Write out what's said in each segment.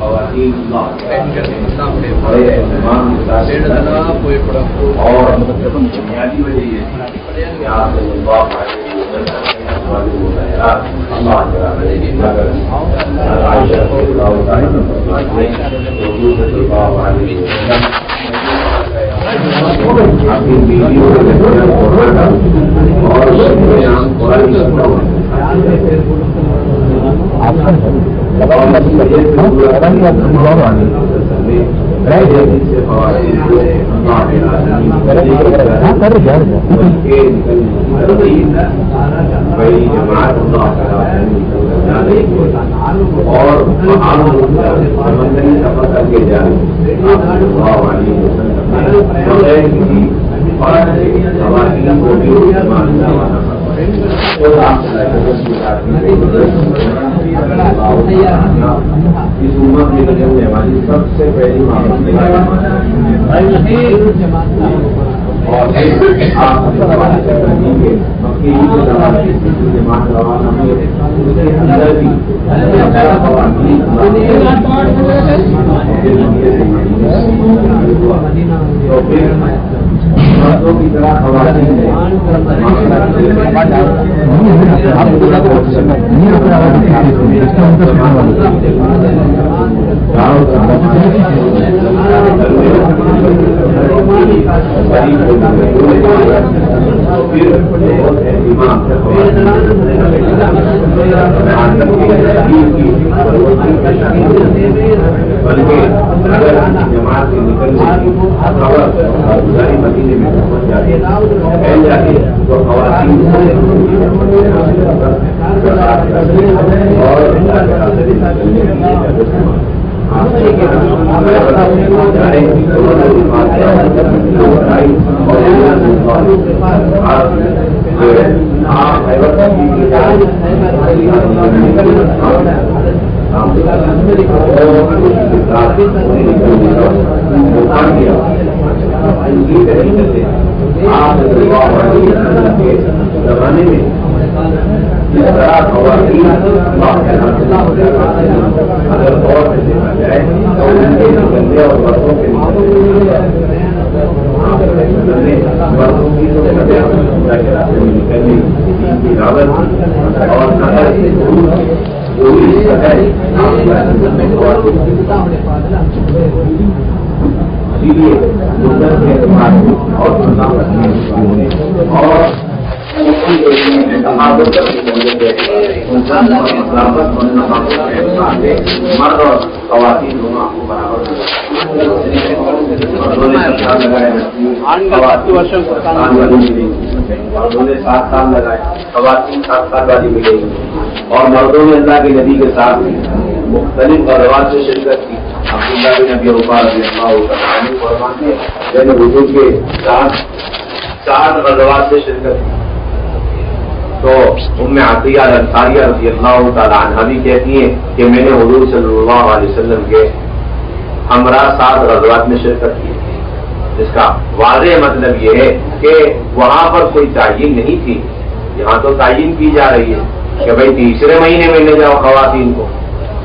خواتین بڑے اہتمام کے ساتھ اور بنیادی وجہ یہ کہ آپ صلی اللہ علیہ وسلم اور سمندری سفر کر کے جائیں خواتین کو بھی اس امت میں نکلنے والی سب سے پہلی اور آپ مکی جماعت روانہ ہوئے مردوں کی طرح خواتین بلکہ اگر جماعت سے نکلنے کی خبر گزاری مدینے میں پہنچ جاتی ہے پھیل جاتی ہے تو خواتین اور زمانے میں جس طرح خواتین اگر غور سے دیکھا جائے تو ان کے نکلنے اور مردوں کے مردوں کی تو نکلنے کی دعوت اور اسی لیے مدت کے اعتبار سے اور مرد اور خواتین دونوں آپ کو برابر مردوں نے 7 سال لگائے مردوں نے 7 سال لگائے خواتین 7 سال والی ملے گی اور مردوں نے اللہ کے نبی کے ساتھ مختلف غزوات سے شرکت کی عبداللہ بن ابی اوفا رضی اللہ عنہ فرماتے ہیں یعنی حضور کے ساتھ 7 غزوات سے شرکت کی تو ام عطیہ الانصاریہ رضی اللہ تعالی عنہ بھی کہتی ہیں کہ میں نے حضور صلی اللہ علیہ وسلم کے ہمراہ 7 غزوات میں شرکت کی جس کا واضح مطلب یہ ہے کہ وہاں پر کوئی تعین نہیں تھی یہاں تو تعین کی جا رہی ہے کہ بھائی تیسرے مہینے میں لے جاؤ خواتین کو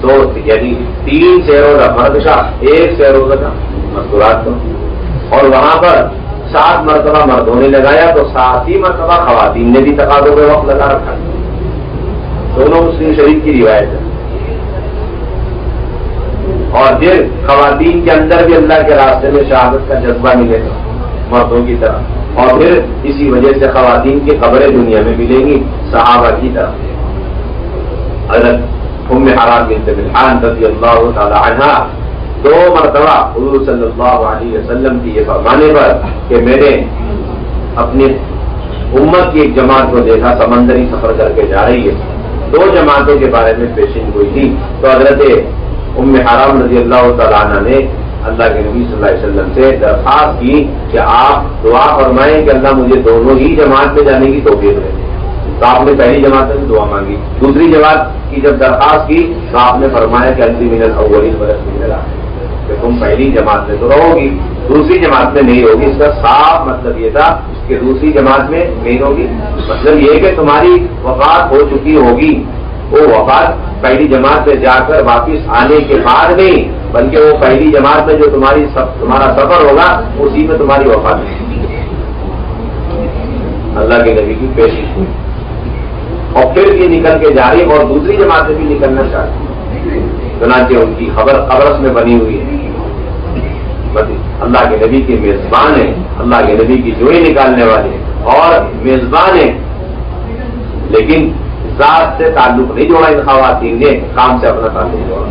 تو یعنی 3 سیروزہ مرد کا 1 سیروزہ کا مذکورات کو اور وہاں پر 7 مرتبہ مردوں نے لگایا تو 7 ہی مرتبہ خواتین نے بھی تقاضوں پہ وقت لگا رکھا دونوں مسلم شریف کی روایت ہے اور پھر خواتین کے اندر بھی اللہ کے راستے میں شہادت کا جذبہ ملے گا مردوں کی طرح اور پھر اسی وجہ سے خواتین کی قبریں دنیا میں ملیں گی صحابہ کی طرح حضرت ام حرام بنت ملحان رضی اللہ تعالی عنہ 2 مرتبہ حضور صلی اللہ علیہ وسلم کی یہ فرمانے پر کہ میں نے اپنی امت کی ایک جماعت کو دیکھا سمندری سفر کر کے جا رہی ہے 2 جماعتوں کے بارے میں پیشین گوئی تھی تو حضرت ام حرام رضی اللہ تعالیٰ عنہ نے اللہ کے نبی صلی اللہ علیہ وسلم سے درخواست کی کہ آپ دعا فرمائیں کہ اللہ مجھے دونوں ہی جماعت میں جانے کی توفیق دے تو آپ نے پہلی جماعت سے دعا مانگی دوسری جماعت کی جب درخواست کی تو آپ نے فرمایا کہ انت من الاولین ولست من الاخرین کہ تم پہلی جماعت میں تو رہو گی دوسری جماعت میں نہیں ہوگی اس کا صاف مطلب یہ تھا کہ دوسری جماعت میں نہیں ہوگی مطلب یہ کہ تمہاری وفات ہو چکی ہوگی وہ وفات پہلی جماعت میں جا کر واپس آنے کے بعد نہیں، بلکہ وہ پہلی جماعت میں جو تمہارا سفر ہوگا اسی میں تمہاری وفات ہے۔ اللہ کے نبی کی پیشی ہوئی اور پھر یہ نکل کے جا رہی اور دوسری جماعت سے بھی نکلنا چاہتی، چنانچہ ان کی خبر قبرص میں بنی ہوئی ہے۔ اللہ کے نبی کی میزبان ہے، اللہ کے نبی کی جوئی نکالنے والے اور میزبان ہے، لیکن ذات سے تعلق نہیں جوڑا ان خواتین نے، کام سے اپنا تعلق جوڑا۔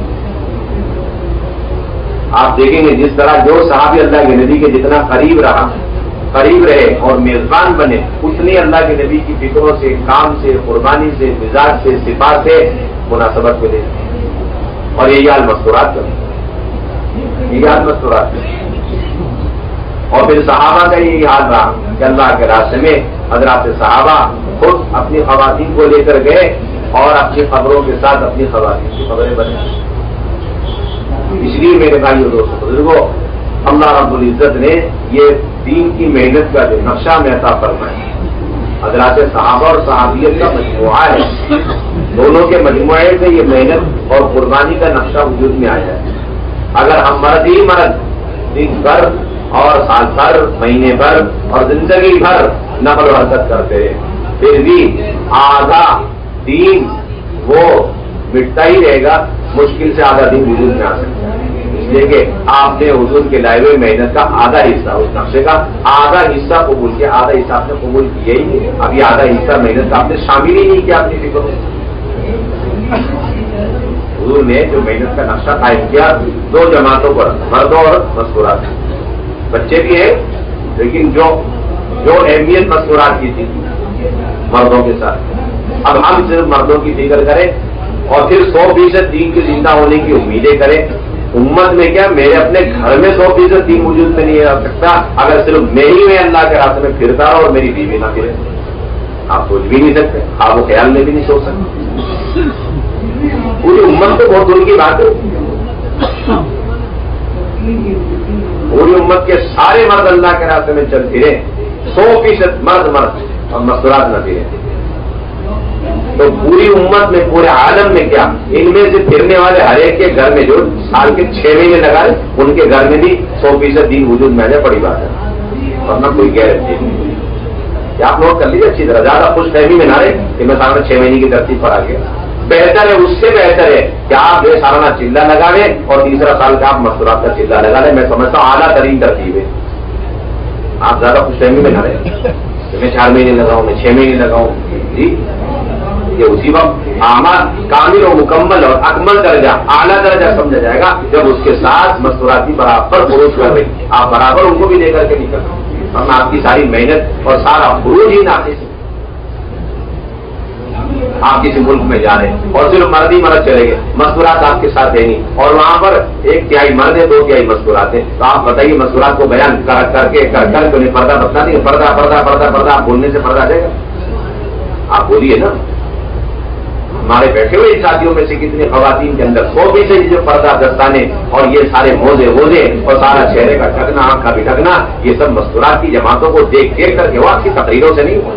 آپ دیکھیں گے جس طرح جو صحابی اللہ کے نبی کے جتنا قریب رہے اور میزبان بنے، اتنی اللہ کے نبی کی فکروں سے، کام سے، قربانی سے، مزاج سے، صفات سے مناسبت ملے، اور یہی حال مستورات کا، یہی حال مستورات کا۔ اور پھر صحابہ کا یہی حال رہا کہ اللہ کے راستے میں حضرات صحابہ خود اپنی خواتین کو لے کر گئے اور اپنی خبروں کے ساتھ اپنی خواتین کی خبریں بنائیں۔ اس لیے میرے بھائی اور دوستوں بزرگوں، اللہ رب العزت نے یہ دین کی محنت کا جو نقشہ میں عطا فرمایا، حضرات صحابہ اور صحابیت کا مجموعہ ہے، دونوں کے مجموعے سے یہ محنت اور قربانی کا نقشہ وجود میں آیا ہے۔ اگر ہم مرد دن بھر اور سال بھر، مہینے بھر اور زندگی بھر نقل و حرکت کرتے رہے، پھر بھی آدھا دین وہ مٹتا ہی رہے گا، مشکل سے آدھا دن وجود میں آ سکتا ہے۔ اس لیے کہ آپ نے حضور کے لائے ہوئے محنت کا آدھا حصہ، اس نقشے کا آدھا حصہ قبول کیا، آدھا حصہ آپ نے قبول کیا ہی نہیں، اب یہ آدھا حصہ محنت کا آپ نے شامل ہی نہیں کیا اپنی فکر میں۔ حضور نے جو محنت کا نقشہ قائم کیا دو جماعتوں پر، مردوں اور مستورات، بچے بھی ہیں لیکن جو اہمیت مستورات کی تھی مردوں کے ساتھ، اب ہم صرف مردوں کی فکر کریں اور پھر 100% دین کے زندہ ہونے کی امیدیں کریں۔ امت میں کیا، میرے اپنے گھر میں 100% دین وجود میں نہیں رہ سکتا اگر صرف میں ہی میں اللہ کے راستے میں پھرتا ہوں اور میری بیوی نہ پھرے۔ آپ سوچ بھی نہیں سکتے، آپ وہ خیال میں بھی نہیں سوچ سکتے۔ پوری امت تو بہت دور کی بات ہے، پوری امت کے سارے مرد اللہ کے راستے میں چل پھرے، 100% مرد اور مستورات نہ پھرے، تو پوری امت میں، پورے عالم میں کیا، ان میں سے پھرنے والے ہر ایک کے گھر میں جو سال کے 6 مہینے لگا رہے ان کے گھر میں بھی 100% دین وجود میں آ جائے، بڑی بات ہے، ورنہ کوئی گارنٹی نہیں۔ کیا آپ نوٹ کر لیجیے اچھی طرح، زیادہ خوش فہمی میں نہ رہے کہ میں سالانہ 6 مہینے کی ترتیب پر آ گیا، بہتر ہے، اس سے بہتر ہے کہ آپ یہ سالانہ چلہ لگا لیں اور تیسرا سال کا آپ مستورات کا چلہ لگا لیں۔ میں سمجھتا ہوں اعلیٰ ترین ترتیب ہے، آپ زیادہ خوش فہمی میں نہ رہے کہ میں 4 مہینے لگاؤں، میں 6 مہینے لگاؤں، جی یہ اسی وقت اعمال کامل و مکمل اور اکمل درجہ، اعلیٰ درجہ سمجھا جائے گا جب اس کے ساتھ مستوراتی برابر خروج کر رہی، آپ برابر ان کو بھی لے کر کے نکل، ورنہ آپ کی ساری محنت اور سارا خروج ہی ناقص ہے۔ آپ کسی ملک میں جا رہے ہیں اور صرف مرد ہی مرد چلے گئے، مستورات آپ کے ساتھ ہے نہیں، اور وہاں پر 1/3 مرد ہے 2/3 مستورات ہیں، تو آپ بتائیے مستورات کو بیان کر کے انہیں پردہ بتلا دیں، پردہ پردہ پردہ پردہ، آپ بولنے سے پردہ آ جائے گا؟ آپ بولیے نا۔ ہمارے بیٹھے ہوئے ساتھیوں میں سے کتنی خواتین کے اندر 100% جو پردہ دستانے اور یہ سارے موزے اور سارا چہرے کا ڈھکنا، آنکھ کا بھی ڈھکنا، یہ سب مستورات کی جماعتوں کو دیکھ کر کے وہ آپ کی تقریروں سے نہیں ہوا۔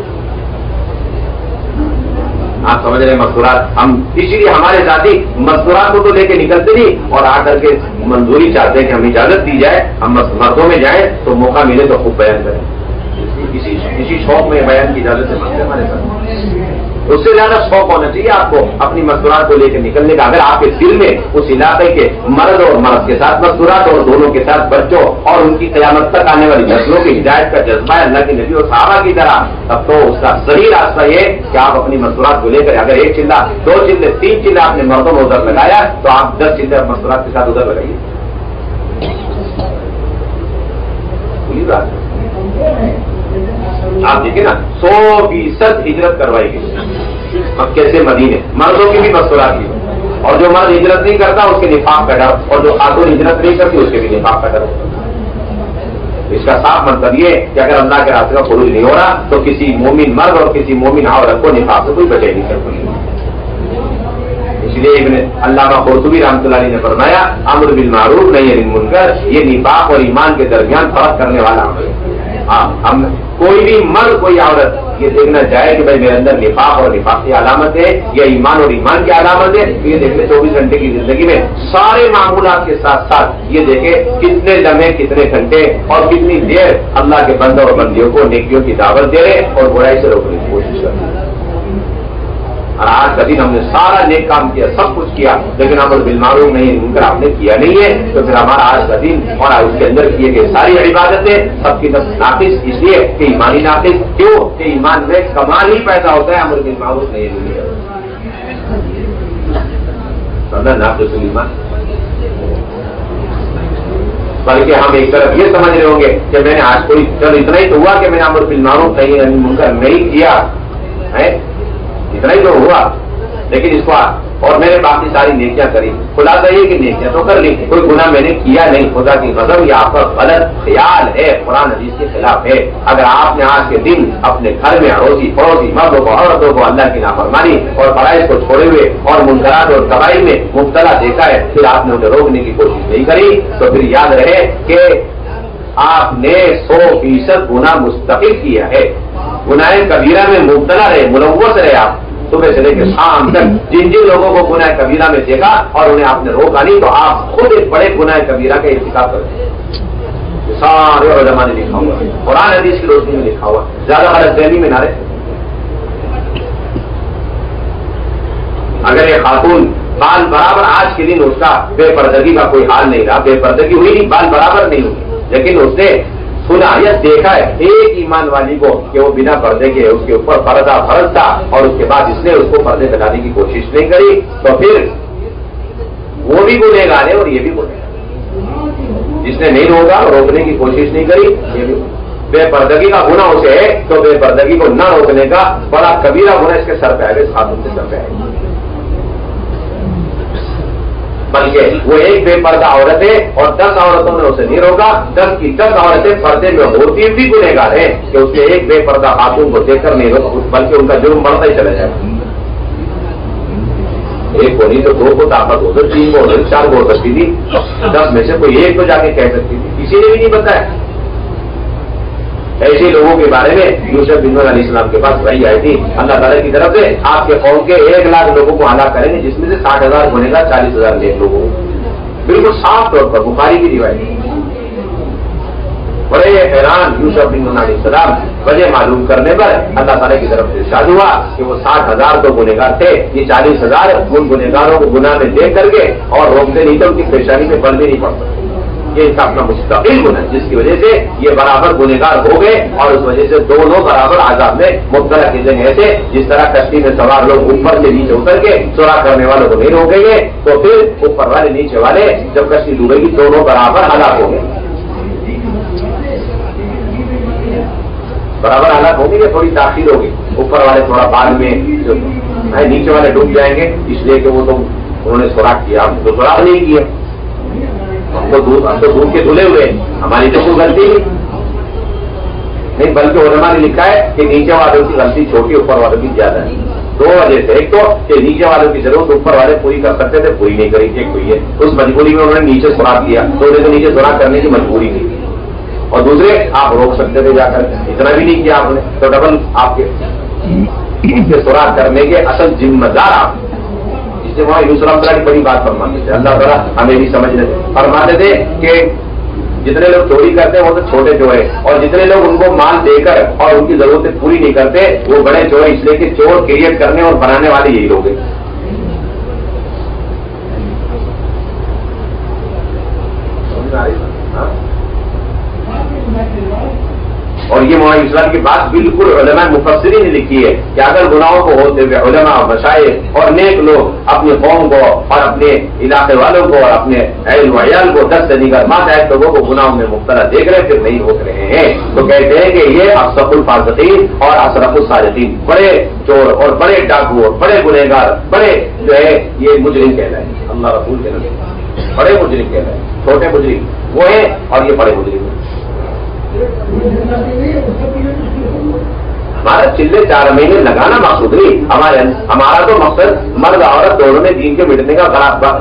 آپ سمجھ رہے ہیں مستورات، ہم اسی لیے ہمارے ساتھی مستورات کو تو لے کے نکلتے نہیں اور آ کر کے منظوری چاہتے ہیں کہ ہمیں اجازت دی جائے ہم مردوں میں جائیں تو موقع ملے تو خوب بیان کریں، کسی شوق میں بیان کی اجازت سے مانگتے ہمارے ساتھ۔ اس سے زیادہ شوق ہونا چاہیے آپ کو اپنی مستورات کو لے کے نکلنے کا۔ اگر آپ کے دل میں اس علاقے کے مرد اور مرد کے ساتھ مستورات اور دونوں کے ساتھ بچوں اور ان کی قیامت تک آنے والی نسلوں کی ہدایت کا جذبہ ہے اللہ کے نبی اور صحابہ کی طرح، تب تو اس کا صحیح راستہ یہ کہ آپ اپنی مستورات کو لے کر، اگر 1 چلہ 2 چلے 3 چلے آپ نے مردوں میں ادھر لگایا تو آپ 10 چلے مستورات کے ساتھ ادھر لگائیے۔ آپ دیکھیں نا 100% ہجرت کروائی گئی مکے سے مدینے، مردوں کی بھی مستورات کی، اور جو مرد ہجرت نہیں کرتا اس کے نفاق کا ڈر، اور جو خاتون ہجرت نہیں کرتی اس کے بھی نفاق کا ڈر ہوتا۔ اس کا صاف مطلب یہ کہ اگر اللہ کے راستے کا خروج نہیں ہو رہا تو کسی مومن مرد اور کسی مومن عورت کو نفاق سے کوئی بچے نہیں کرتا۔ اس لیے علامہ قرطبی رحمۃ اللہ علیہ نے فرمایا امر بالمعروف نہی عن المنکر، یہ نفاق اور ایمان کے درمیان فرق کرنے والا عمل ہے۔ ہم کوئی بھی مرد کوئی عورت یہ دیکھنا چاہے کہ بھائی میرے اندر نفاق اور نفاق کی علامت ہے یا ایمان اور ایمان کی علامت ہے، یہ دیکھیں 24 گھنٹے کی زندگی میں سارے معمولات کے ساتھ ساتھ یہ دیکھیں کتنے لمحے کتنے گھنٹے اور کتنی دیر اللہ کے بندوں اور بندیوں کو نیکیوں کی دعوت دے رہے اور برائی سے روکنے کی کوشش کر رہے ہیں۔ اور آج کا دن ہم نے سارا نیک کام کیا، سب کچھ کیا، لیکن امر بالمعروف نہیں منکر آپ نے کیا نہیں ہے، تو پھر ہمارا آج کا دن اور اس کے اندر کیے گئے ساری عبادتیں سب کی سب ناقص، اس لیے کہ ایمانی ناقص کیوں کہ ایمان میں کمال ہی پیدا ہوتا ہے، امر بالمعروف نہیں ہے ناقص ایمان۔ بلکہ ہم ایک طرف یہ سمجھ رہے ہوں گے کہ میں نے آج کوئی چل اتنا ہی تو ہوا کہ میں نے امر بالمعروف نہیں منکر نہیں کیا ہے، اتنا ہی تو ہوا، لیکن اس کو اور میں نے باقی ساری نیکیاں کری، خلاصہ یہ کہ نیکیاں تو کر لی، کوئی گناہ میں نے کیا نہیں، خدا کی غضب یا آپ کا غلط خیال ہے، قرآن حدیث کے خلاف ہے۔ اگر آپ نے آج کے دن اپنے گھر میں اڑوسی پڑوسی مردوں کو عورتوں کو اللہ کی نافرمانی اور فرائض کو چھوڑے ہوئے اور منکرات اور کبائر میں مبتلا دیکھا ہے، پھر آپ نے انہیں روکنے کی کوشش نہیں کری، تو پھر یاد رہے کہ آپ نے 100% گناہ مستقل کیا ہے، گناہ کبیرہ میں مبتلا رہے، ملوث رہے آپ صبح سے لے کے شام تک، جن جن لوگوں کو گناہ کبیرہ میں دیکھا اور انہیں آپ نے روکا نہیں، تو آپ خود ایک بڑے گناہ کبیرہ کا ارتکاب کرتے، سارے علماء نے لکھا ہوا، قرآن حدیث کی روشنی میں لکھا ہوا، زیادہ غلط فہمی میں نہ رہے۔ اگر یہ خاتون بال برابر آج کے دن اس کا بے پردگی کا کوئی حال نہیں رہا، بے پردگی ہوئی نہیں، بال برابر نہیں ہوئی، لیکن اس نے سنا یا دیکھا ہے ایک ایمان والی کو کہ وہ بنا پردے کے اس کے اوپر پردہ فرض تھا اور اس کے بعد اس نے اس کو پردے دلانے کی کوشش نہیں کری، تو پھر وہ بھی گنہگار ہے اور یہ بھی گنہگار، جس نے نہیں روکا روکنے کی کوشش نہیں کری، یہ بھی بے پردگی کا گناہ اسے ہے، تو بے پردگی کو نہ روکنے کا بڑا کبیرہ گناہ اس کے سر پہ آئے گا، اس خاتون کے سر پہ آئے گا۔ بلکہ وہ ایک بے پردہ عورت ہے اور 10 عورتوں نے اسے نہیں روکا، 10 کی 10 عورتیں پردے میں ہوتی بھی گنہگار ہے کہ اس نے ایک بے پردہ خاتون کو دیکھ کر نہیں روکا، بلکہ ان کا جرم بڑھتا ہی چلا جائے گا۔ ایک کو نہیں تو 2 کو طاقت ہو سکتی، 3 کو ہو سکتی، 4 کو ہو سکتی تھی، 10 میں سے کوئی ایک تو جا کے کہہ سکتی تھی، کسی نے بھی نہیں بتایا۔ ایسے لوگوں کے بارے میں یوسف بن نون علیہ السلام کے پاس وحی آئی تھی اللہ تعالیٰ کی طرف سے، آپ کے قوم کے 1 لاکھ لوگوں کو ہلاک کریں گے، جس میں سے 60,000 گنہگار 40,000 نیک لوگوں کو، بالکل صاف طور پر بخاری کی روایت۔ بڑے حیران یوسف بن نون علیہ السلام، وجہ معلوم کرنے پر اللہ تعالیٰ کی طرف سے ارشاد ہوا کہ وہ 60,000 تو گنہگار تھے، یہ 40,000 ان گنہگاروں کو گناہ میں دیکھ کر کے اور روکتے نہیں تھے، ان کی پریشانی میں بل بھی نہیں پڑتا، یہ اس کا اپنا مستقل گناہ ہے، جس کی وجہ سے یہ برابر گنہگار ہو گئے اور اس وجہ سے دونوں برابر عذاب میں مبتلا کیے جائیں گے۔ ایسے جس طرح کشتی میں سوار لوگ اوپر سے نیچے اتر کے چورا کرنے والوں کو نہیں روکیں گے، تو پھر اوپر والے نیچے والے جب کشتی ڈوبے گی دونوں برابر ہلاک ہو گئے، برابر ہلاک ہوگی کہ تھوڑی تاخیر ہوگی، اوپر والے تھوڑا بعد میں، نیچے والے ڈوب جائیں گے، اس لیے کہ وہ تو انہوں نے سوراخ کیا، ہم تو سوراخ نہیں کیا، ہم تو دودھ کے دھلے ہوئے، ہماری تو کوئی غلطی نہیں، بلکہ علماء نے لکھا ہے کہ نیچے والوں کی غلطی چھوٹی، اوپر والوں کی زیادہ ہے، 2 وجہ سے۔ ایک تو کہ نیچے والوں کی ضرورت اوپر والے پوری کر سکتے تھے، پوری نہیں کری، ایک کوئی ہے اس مجبوری میں انہوں نے نیچے سوراخ کیا، تو انہیں تو نیچے سوراخ کرنے کی مجبوری نہیں تھی، اور دوسرے آپ روک سکتے تھے جا کر، اتنا بھی نہیں کیا آپ نے، تو ڈبل آپ کے سوراخ کرنے کے اصل ذمہ دار آپ، وہاں یوسف اللہ کی بڑی بات فرماتے تھے، اللہ تعالیٰ ہمیں بھی سمجھنے فرماتے تھے کہ جتنے لوگ چوری کرتے ہیں وہ تو چھوٹے چور ہیں، اور جتنے لوگ ان کو مال دے کر اور ان کی ضرورتیں پوری نہیں کرتے وہ بڑے چور، اس لیے کہ چور کریٹ کرنے اور بنانے والے یہی لوگ ہیں۔ اور یہ مولانا اسلام کی بات بالکل علماء مفسرین نے لکھی ہے کہ اگر گناہوں کو ہوتے ہوئے علماء مشائخ اور نیک لوگ اپنی قوم کو اور اپنے علاقے والوں کو اور اپنے اہل و عیال کو 10 سے دیگر ماتحت لوگوں کو گناہوں میں مبتلا دیکھ رہے پھر نہیں روک رہے ہیں، تو کہتے ہیں کہ یہ افسق الفاسقین اور اشرف الصالحین، بڑے چور اور بڑے ڈاکو اور بڑے گنہگار، بڑے جو ہے یہ مجرم کہلائے، اللہ رسول کے نام بڑے مجرم کہلائے، چھوٹے مجرم وہ ہیں اور یہ بڑے مجرم ہیں۔ ہمارا چلے 4 مہینے لگانا مقصود نہیں، ہمارا تو مقصد مرد عورت دونوں میں دین کے مٹنے کا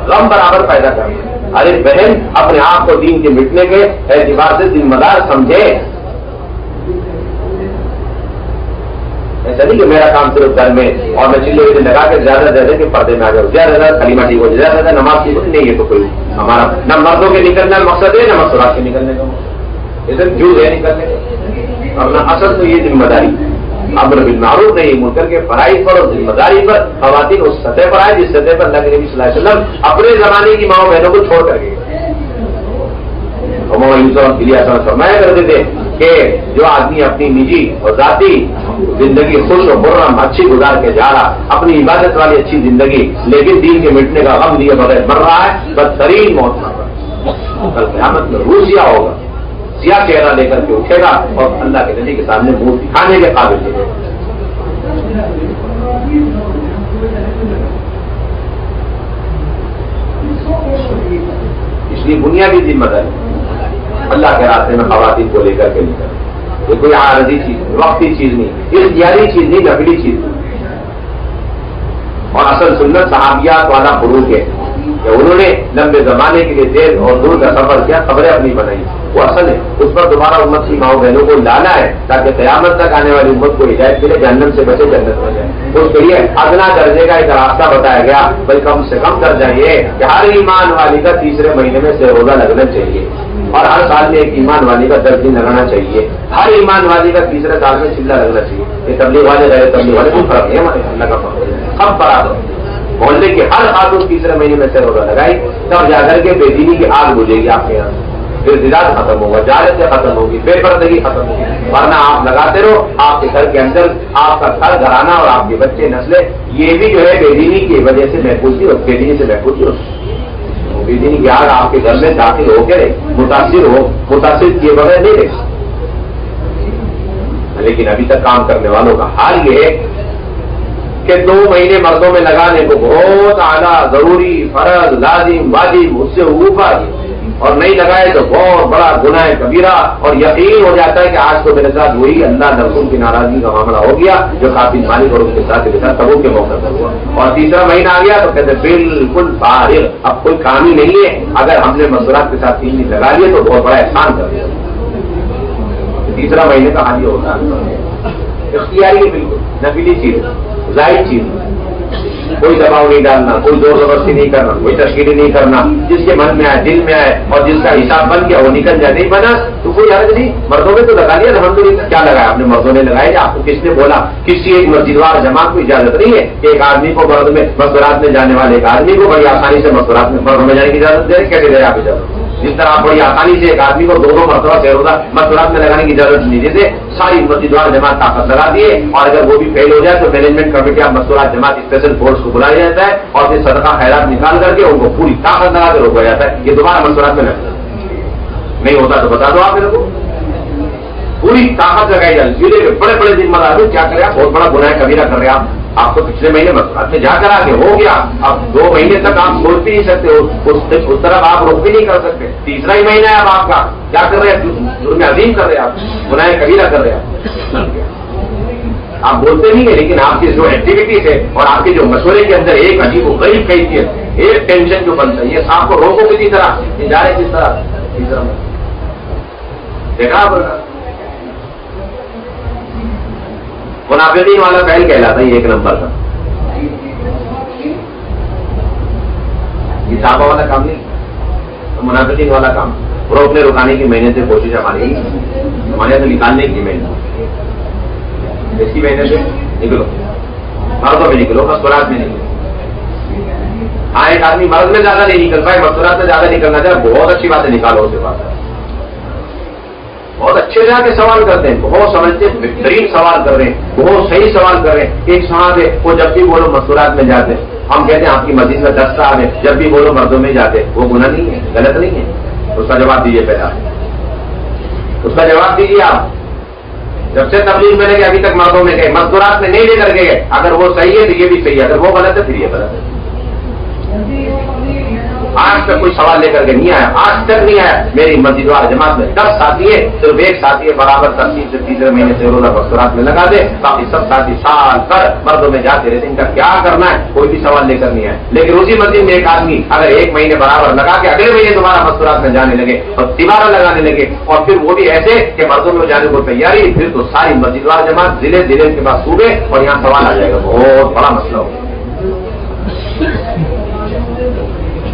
غم برابر پیدا کرنا۔ ارے بہن اپنے آپ کو دین کے مٹنے کے اعتبار سے ذمہ دار سمجھے، ایسا نہیں کہ میرا کام صرف گھر میں اور میں چلے ہوئے لگا کے زیادہ زیادہ کے پردے میں آ جاؤں، زیادہ زیادہ کلمہ ٹھیک ہو جائے، زیادہ زیادہ نماز ٹھیک ہو، نہیں یہ تو کوئی ہمارا نہ مردوں کے نکلنے کا مقصد ہے نہ مستورات کے نکلنے کا مقصد، ادھر جو ہے نکلنے کا، اور نہ اصل تو یہ ذمہ داری امر بالمعروف نہیں منکر کے فرائض پر اور ذمہ داری پر خواتین اس سطح پر آئے جس سطح پر اللہ کے نبی صلی اللہ علیہ وسلم اپنے زمانے کی ماؤں بہنوں کو چھوڑ کر گئے. فرمایا کرتے تھے کہ جو آدمی اپنی نجی اور ذاتی زندگی خوش و خرم اچھی گزار کے جا رہا، اپنی عبادت والی اچھی زندگی لیکن دین کے مٹنے کا غم لیے بغیر مر رہا ہے، بدترین موت مر رہا ہے. کل قیامت میں روح سیاہ ہوگا، سیاہ چہرہ لے کر کے اٹھے گا اور اللہ کے نبی کے سامنے منہ دکھانے کے قابل ہے. اس لیے بنیادی ذمہ داری اللہ کے راستے میں خواتین کو لے کر کے نکل. یہ کوئی عارضی چیز نہیں، وقتی چیز نہیں، اختیاری چیز نہیں، نقلی چیز نہیں. اور اصل سنت صحابیات والا فروغ ہے کہ انہوں نے لمبے زمانے کے لیے دیر اور دور کا سفر کیا، خبریں اپنی بنائی، وہ اصل ہے. اس پر دوبارہ امت کی ماؤں بہنوں کو لانا ہے تاکہ قیامت تک آنے والی امت کو ہدایت ملے، جہنم سے بچے جنت ہو جائے. اس کے لیے ادنا درجے کا ایک راستہ بتایا گیا، بھائی کم سے کم درجہ یہ کہ ہر ایمان والی کا تیسرے مہینے میں سے روزہ لگنا چاہیے، اور ہر سال میں ایک ایمان والی کا 10 دن لگانا چاہیے، ہر ایمان والی کا تیسرے سال میں چلا لگنا چاہیے. یہ تبلیغ والے غیر تبلیغ والے کوئی فرق نہیں ہے، ہمارے اللہ کا فرق ہے، سب برابر. محلے کی ہر خاتون تیسرے مہینے میں سے روزہ لگائی تب جا کر کے بے دینی کی آگ بجھے گی آپ کے یہاں، پھر زراعت ختم ہوگا، جہالت ختم ہوگی، بے پردگی ختم ہوگی. ورنہ آپ لگاتے رہو، آپ کے گھر کے اندر آپ کا گھر گھرانا اور آپ کے بچے نسلیں یہ بھی جو ہے بے دینی کی وجہ سے محفوظ نہیں ہو، بے دینی سے محفوظ نہیں ہو. بے دینی کی آگ آپ کے گھر میں داخل ہو کے متاثر کیے بغیر نہیں رہے. لیکن ابھی تک کام کرنے والوں کا حال یہ ہے کہ 2 مہینے مردوں میں لگانے کو بہت اعلیٰ، ضروری، فرض، لازم، واجب، اس سے اوپر، اور نہیں لگائے تو بہت بڑا گناہ کبیرہ. اور یقین ہو جاتا ہے کہ آج تو میرے ساتھ وہی اللہ رسول کی ناراضگی کا معاملہ ہو گیا جو کافی مالک اور اس کے ساتھ تبوک کے موقع پر ہوا. اور تیسرا مہینہ آ گیا تو کہتے بالکل فارغ، اب کوئی کام ہی نہیں ہے. اگر ہم نے مزدورات کے ساتھ 3 دن لگا لیے تو بہت بڑا احسان کر دیا. تیسرا مہینے کا حال یہ ہوتا ہے اختیاری ہے، بالکل نفلی چیز، ظاہر چیز، کوئی دباؤ نہیں ڈالنا، کوئی زور زبردستی نہیں کرنا، کوئی تشکیل نہیں کرنا. جس کے من میں آئے، دل میں آئے اور جس کا حساب بن گیا وہ نکل جائے. نہیں بنا تو کوئی حرج نہیں. مردوں نے تو لگا لیا الحمدللہ. کیا لگایا آپ نے؟ مردوں نے لگایا. آپ کو کس نے بولا؟ کسی ایک مسجد وار جماعت کو اجازت نہیں ہے کہ ایک آدمی کو مرد میں مستورات میں جانے والے ایک آدمی کو بڑی آسانی سے مستورات میں مردوں میں جانے کی اجازت دے رہے. کیسے دے رہے آپ اجازت؟ جس طرح آپ بڑی آسانی سے ایک آدمی کو 2 مرتبہ سے روزہ مستورات میں لگانے کی اجازت نہیں دیتے. ساری مسجد وار جماعت طاقت لگا دیے، اور اگر وہ بھی فیل ہو جائے تو مینجمنٹ کمیٹی آف مستورات جماعت اسپیشل فورس کو بلایا جاتا ہے اور پھر صدقہ خیرات نکال کر کے ان کو پوری طاقت لگا کے روکا جاتا ہے. یہ دوبارہ مستورات میں لگتا نہیں ہوتا تو بتا دو آپ میرے کو. پوری طاقت لگائی جاتی ہے. بڑے بڑے ذمہ دار کیا کرے آپ؟ بہت بڑا گناہ کبیرہ کر رہے ہیں آپ کو پچھلے مہینے مستورات میں جا کر آگے ہو گیا. اب 2 مہینے تک آپ سوچ بھی نہیں سکتے، اس طرف آپ روک بھی نہیں کر سکتے. تیسرا ہی مہینہ ہے اب آپ کا. کیا کر رہے ہیں؟ جرم عظیم کر رہے ہیں آپ، گناہ کبیرہ کر رہے ہیں. آپ بولتے نہیں ہیں لیکن آپ کی جو ایکٹیویٹیز ہے اور آپ کے جو مشورے کے اندر ایک عجیب و غریب کیفیت، ایک ٹینشن جو بنتا ہے، یہ آپ کو روکو کسی طرح، جا رہے کس طرح دیکھا آپ. منافقین والا پہل کہلاتا ہے 1 نمبر کا. یہ صحابہ والا کام نہیں، منافقین والا کام. روکنے رکانے کی محنت سے کوشش ہماری سے نکالنے کی محنت، اس کی محنت سے نکلو، مردوں میں نکلو، مستورات میں نکلو. ہاں ایک آدمی مرد میں زیادہ نہیں نکل پائے، مستورات میں زیادہ نکلنا چاہے، بہت اچھی بات ہے، نکالو اسے بات. بہت اچھے جا کے سوال کرتے ہیں، بہت سمجھتے ہیں، بہترین سوال کر رہے ہیں، بہت صحیح سوال کر رہے ہیں. ایک صاحب ہے وہ جب بھی بولو مستورات میں جاتے، ہم کہتے ہیں آپ کی مسجد میں 10 صاحب ہیں، جب بھی بولو مردوں میں جاتے. وہ گناہ نہیں ہے، غلط نہیں ہے. اس کا جواب دیجیے پہلا، اس کا جواب دیجیے آپ. جب سے تبلیغ میں نے کہ ابھی تک مردوں میں گئے، مستورات میں نہیں لے کر گئے. اگر وہ صحیح ہے تو یہ بھی صحیح ہے، اگر وہ غلط ہے پھر یہ غلط ہے. آج تک کوئی سوال لے کر کے نہیں آیا، آج تک نہیں آیا۔ میری مسجد وال جماعت میں 10 ساتھی ہے، صرف ایک ساتھی ہے برابر ترتیب سے تیسرے مہینے سے روزہ مستورات میں لگا دے، باقی سب ساتھی سال بھر مردوں میں جاتے رہتے، ان کا کیا کرنا ہے کوئی بھی سوال لے کر نہیں آئے۔ لیکن اسی مسجد میں ایک آدمی اگر 1 مہینے برابر لگا کے اگلے مہینے دوبارہ مستورات میں جانے لگے اور دوبارہ لگانے لگے، اور پھر وہ بھی ایسے کہ مردوں میں جانے کو تیاری، پھر تو ساری مسجد وال جماعت ضلع کے بعد صوبے، اور یہاں سوال آ جائے گا، بہت بڑا مسئلہ ہوگا۔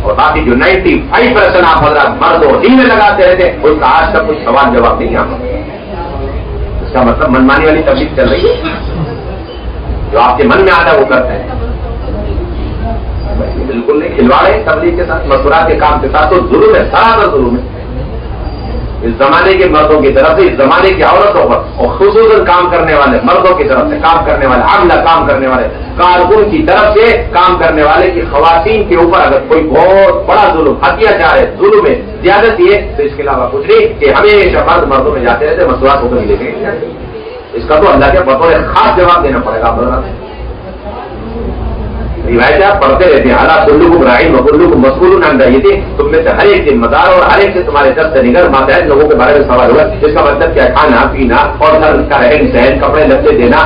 اور باقی جو 95% آپ حضرات مرد اور ہی میں لگاتے رہتے، اس کا آج تک کوئی سوال جواب نہیں آتا۔ اس کا مطلب منمانی والی تبلیغ چل رہی ہے، جو آپ کے من میں آتا ہے وہ کرتے ہیں، بالکل نہیں کھلواڑ ہے تبلیغ کے ساتھ، مذکورات کے کام کے ساتھ، تو ظلم ہے، سراسر ظلم ہے اس زمانے کے مردوں کی طرف سے، اس زمانے کی عورتوں پر، اور خصوصاً کام کرنے والے مردوں کی طرف سے، کام کرنے والے عاملہ، کام کرنے والے کارکن کی طرف سے، کام کرنے والے کی خواتین کے اوپر اگر کوئی بہت بڑا ظلم، اتیاچار ہے، ظلم ہے، زیادتی ہے، تو اس کے علاوہ کچھ نہیں کہ ہمیشہ مرد مردوں میں جاتے رہتے، مسئلات ہو کر لے کے اس کا تو اللہ کے بطور خاص جواب دینا پڑے گا۔ روایتیں آپ پڑھتے رہتے ہیں، اللہ کلکم راعٍ وکلکم مسئول عن رعیتہ، تم میں سے ہر ایک ذمہ دار اور ہر ایک سے تمہارے دست نگر ماتحت لوگوں کے بارے میں سوال ہوگا۔ اس کا مطلب کیا؟ کھانا پینا اور گھر کا رہن سہن، کپڑے لتے دینا،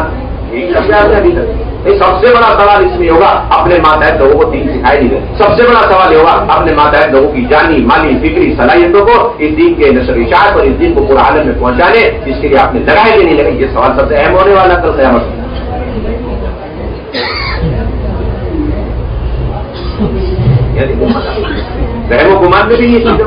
ابھی تک سب سے بڑا سوال اس میں ہوگا اپنے ماتحت لوگوں کو دین سکھائے نہیں گئے، سب سے بڑا سوال یہ ہوگا اپنے ماتحت لوگوں کی جانی مالی فکری صلاحیتوں کو اس دین کے نشر اشاعت اور اس دین کو پورا عالم میں پہنچانے، جس کے لیے آپ نے لگائے کہ نہیں لگے، یہ سوال سب سے اہم ہونے والا کل قیامت۔ رحم و گمان میں بھی یہ چیز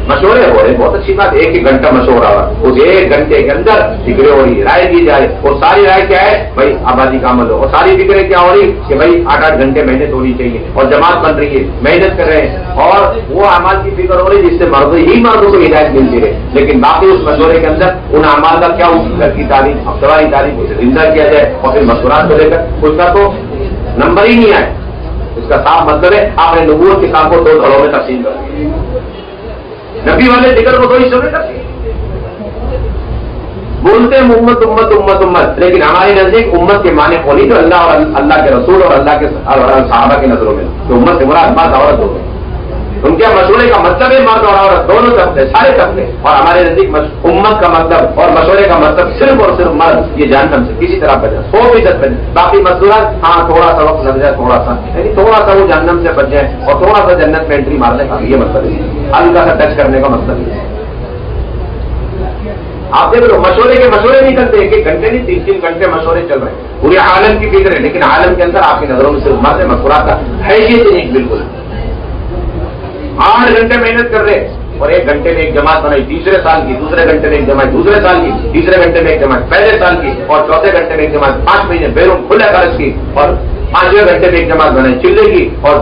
مشورے ہو رہے، بہت اچھی بات، 1 گھنٹہ مشورہ ہوا، اس 1 گھنٹے کے اندر فکریں ہو رہی، رائے دی جائے، اور ساری رائے کیا ہے بھائی آبادی کا عمل ہو، اور ساری فکریں کیا ہو رہی کہ بھائی 8-8 گھنٹے محنت ہونی چاہیے، اور جماعت بن رہی ہے، محنت کر رہے ہیں، اور وہ اعمال کی فکر ہو رہی جس سے مردوں کو ہدایت ملتی رہے، لیکن باقی اس مشورے کے اندر ان اعمال کا کیا گھر کی تعلیم، افطاری تعلیم اسے زندہ کیا جائے، اور پھر مشورات کو لے کر اس کا تو نمبر ہی نہیں آئے۔ اس کا صاف مطلب ہے آپ نے نبوت کے کام کو 2 دھڑوں میں تقسیم کر دیا، نبی والے ذکر کو 2 حصوں میں کر دیا، بولتے ہیں امت امت امت امت، لیکن ہمارے نزدیک امت کے معنی کو نہیں، تو اللہ اور اللہ کے رسول اور اللہ کے صحابہ کی نظروں میں تو امت سے مراد مرد عورت ہو گئی۔ ان کے مشورے کا مطلب ہے مرد اور عورت دونوں طبقے، سارے طبقے، اور ہمارے نزدیک امت کا مطلب اور مشورے کا مطلب صرف اور صرف مرد، یہ جہنم سے کسی طرح بچے 100% بچے، باقی مشورات ہاں تھوڑا سا وقت لگ جائے، تھوڑا سا یعنی تھوڑا سا وہ جہنم سے بچ جائے اور تھوڑا سا جنت میں انٹری مارنے کا یہ مطلب ہے، ہلکا سا ٹچ کرنے کا مطلب ہے۔ آپ دیکھ لو مشورے کے مشورے نہیں کرتے، 1 گھنٹے نہیں 3-3 گھنٹے مشورے چل رہے ہیں، پورے عالم کی فکر ہے، لیکن عالم کے اندر آپ کی نظروں میں صرف مرد ہے، مشورات کا حیثیت نہیں بالکل۔ 8 گھنٹے محنت کر رہے اور 1 گھنٹے میں ایک جماعت بنائی تیسرے سال کی، دوسرے گھنٹے میں ایک جماعت دوسرے سال کی، تیسرے گھنٹے میں ایک جماعت پہلے سال کی، اور چوتھے گھنٹے میں ایک جماعت 5 مہینے بیرون کھلے خرچ کی، اور 5ویں گھنٹے میں ایک جماعت بنائی چلے کی، اور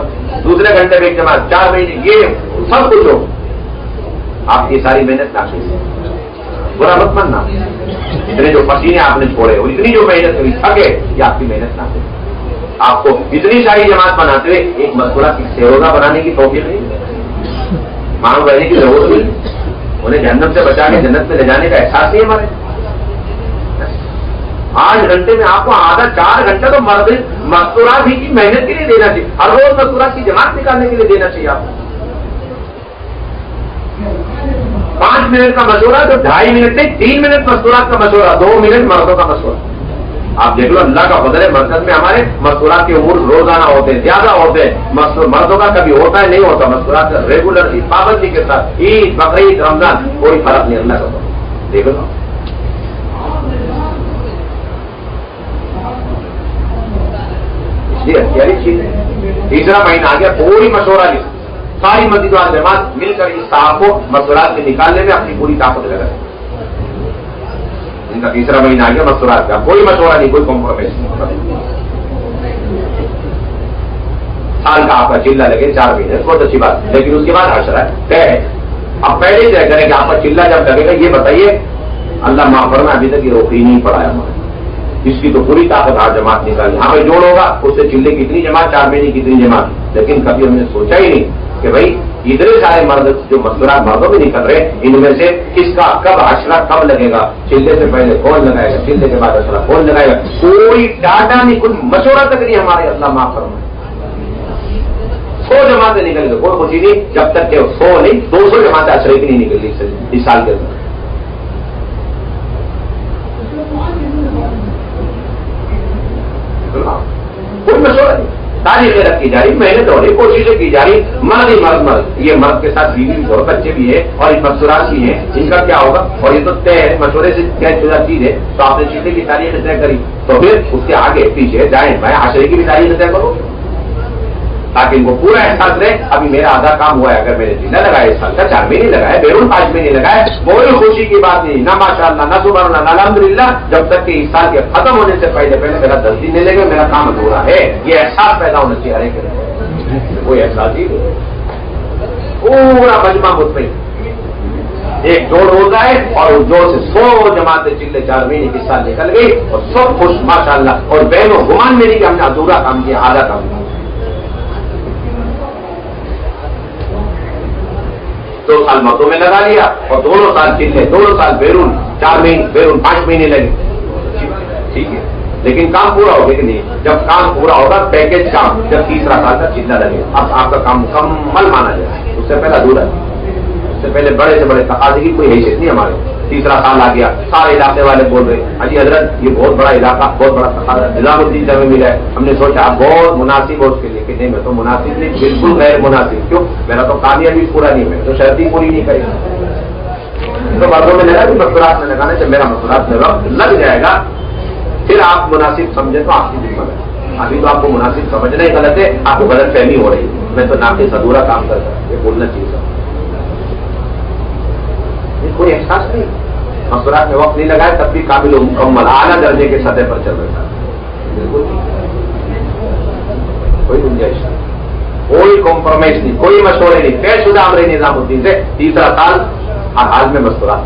دوسرے گھنٹے میں ایک جماعت 4 مہینے، یہ سب کچھ ہو آپ کی ساری محنت ناقص ہے۔ برا مت ماننا، اتنے جو پسینے آپ نے چھوڑے اور اتنی جو محنت ہوئی تھکے، یہ آپ کی محنت ناقص ہے۔ آپ کو اتنی ساری جماعت بناتے ہوئے ایک مذکورہ کی سیروزہ بنانے کی توفیق نہیں، معلوم رہنے کی ضرورت نہیں، انہیں جہنم سے بچا کے جنت میں لے جانے کا احساس نہیں ہمارے۔ 8 گھنٹے میں آپ کو آدھا 4 گھنٹہ تو مذکورات ہی کی محنت کے لیے دینا چاہیے، ہر روز مذکورات کی جماعت نکالنے کے لیے دینا چاہیے آپ کو۔ 5 منٹ کا مشورہ تو 2.5 منٹ نہیں، 3 منٹ مذکورات کا مشورہ، 2 منٹ مردوں کا مشورہ۔ آپ دیکھ لو اللہ کا فضل ہے، مرکز میں ہمارے مذکورات کے امور روزانہ ہوتے ہیں، زیادہ ہوتے ہیں، مردوں کا کبھی ہوتا ہے نہیں ہوتا، مذکورات ریگولر پابندی کے ساتھ، عید بقرعید رمضان کوئی فرق نہیں، اللہ کا فضل دیکھ لو۔ اس لیے اختیاری چیز ہے۔ تیسرا مہینہ آ گیا، کوئی مشورہ نہیں، ساری مسجد والے جماعت مل کر اس صاحب کو مذکورات سے نکالنے میں اپنی پوری طاقت لگا ہے۔ ان کا تیسرا مہینہ آ گیا مذکورات کا، کوئی مشورہ نہیں، کوئی کمپرومائز نہیں۔ سال کا آپ کا چلہ لگے 4 مہینے، بہت اچھی بات، لیکن اس کے بعد حشر ہے۔ اب پہلے طے کریں کہ آپ کا چلہ جب لگے گا، یہ بتائیے اللہ معاف فرمائے ابھی تک یہ روپی نہیں پڑایا ہمارا، اس کی تو پوری طاقت ہر جماعت نکالی، یہاں پہ جوڑ ہوگا اس سے چلے کتنی جماعت، 4 مہینے کتنی جماعت، لیکن کبھی ہم نے سوچا ہی نہیں کہ بھائی اتنے سارے مرد جو مذکورات مردوں میں نکل رہے، ان میں سے کس کا کب حشرہ کب لگے گا، چلے سے پہلے کون لگائے گا، چلے کے بعد حشرہ کون لگائے گا، کوئی ڈاٹا نہیں، کوئی مشورہ تک نہیں ہمارے، اللہ معاف فرمائے۔ سوچ جماعتیں نکل گئی، کوئی خوشی نہیں جب تک کہ 100 نہیں 200 جماعتیں عشرے کی نہیں نکل گئی اس سال کے اندر. کوئی مشورہ نہیں، تاریخ رکھی جا رہی، محنت ہو رہی، کوششیں کی جا رہی، مرد ہی مرد یہ مرد کے ساتھ بیوی بھی اور بچے بھی ہیں اور یہ مقصورات بھی ہیں، ان کا کیا ہوگا؟ اور یہ تو طے ہے، مشورے سے طے شدہ چیز ہے. تو آپ نے چیزیں کی تاریخ طے کری تو پھر اس کے آگے پیچھے جائیں بھائی عشرے کی بھی تاریخ طے کرو تاکہ ان کو پورا احساس رہے ابھی میرا آدھا کام ہوا ہے. اگر میں نے چیزیں لگایا اس سال کا 4 مہینے لگائے، بیرون 5 مہینے لگائے، کوئی خوشی کی بات نہیں، نہ ماشاء اللہ نہ سبحان اللہ نہ الحمدللہ، جب تک کہ اس سال کے ختم ہونے سے پہلے میرا 10 دن نہیں لگے میرا کام ادھورا ہے. یہ احساس پیدا ہونا چاہیے ہر ایک، کوئی احساس ہی پورا مجمع مطمئن ایک جوڑ ہوتا ہے اور اس جوڑ سے 100 جماعتیں چلے 4 مہینے کی سال نکل گئی اور سب خوش ماشاء اللہ. اور بہنوں گمان میں نہیں کہ ہم نے ادھورا کام کیا، آدھا کام کیا. 2 سال مردوں میں لگا لیا اور 2 سال چلے، 2 سال بیرون، 4 مہینے بیرون، 5 مہینے لگے. ٹھیک ہے لیکن کام پورا ہوگا کہ نہیں؟ جب کام پورا ہوگا پیکج کام جب تیسرا سال کا چلنا لگے اب آپ کا کام مکمل مانا جائے. اس سے پہلے ادھورا ہے، اس سے پہلے بڑے سے بڑے تقاضے کی کوئی حیثیت نہیں ہمارے. تیسرا سال آ گیا، سارے علاقے والے بول رہے اجی حضرت یہ بہت بڑا علاقہ، بہت بڑا تقاضا نظام الدین سے ہمیں ملا ہے. ہم نے سوچا آپ بہت مناسب ہو اس کے لیے کہ نہیں میں تو مناسب نہیں، بالکل غیر مناسب. کیوں؟ میرا تو کامیابی پورا نہیں ہے، تو شرط ہی پوری نہیں کرے گا. تو مردوں میں لگا کہ مذکورات میں لگانا جب میرا مذکورات میں وقت لگ جائے گا پھر آپ مناسب سمجھے تو آپ کی ذمہ ہے. ابھی تو آپ کو مناسب سمجھنا ہی غلط ہے، آپ کو غلط فہمی ہو رہی ہے. میں تو ناقص ادھورا کام کرتا ہوں، یہ بولنا چاہیے. کوئی احساس نہیں، مذکورات میں وقت نہیں لگائے تب بھی قابل و مکمل اعلیٰ درجے کے سطح پر چل رہا ہے. بالکل کوئی گنجائش نہیں، کوئی کمپرومائز نہیں، کوئی مشورے نہیں. طے شدہ امر نظام الدین سے تیسرا سال ہر حال میں مذکورات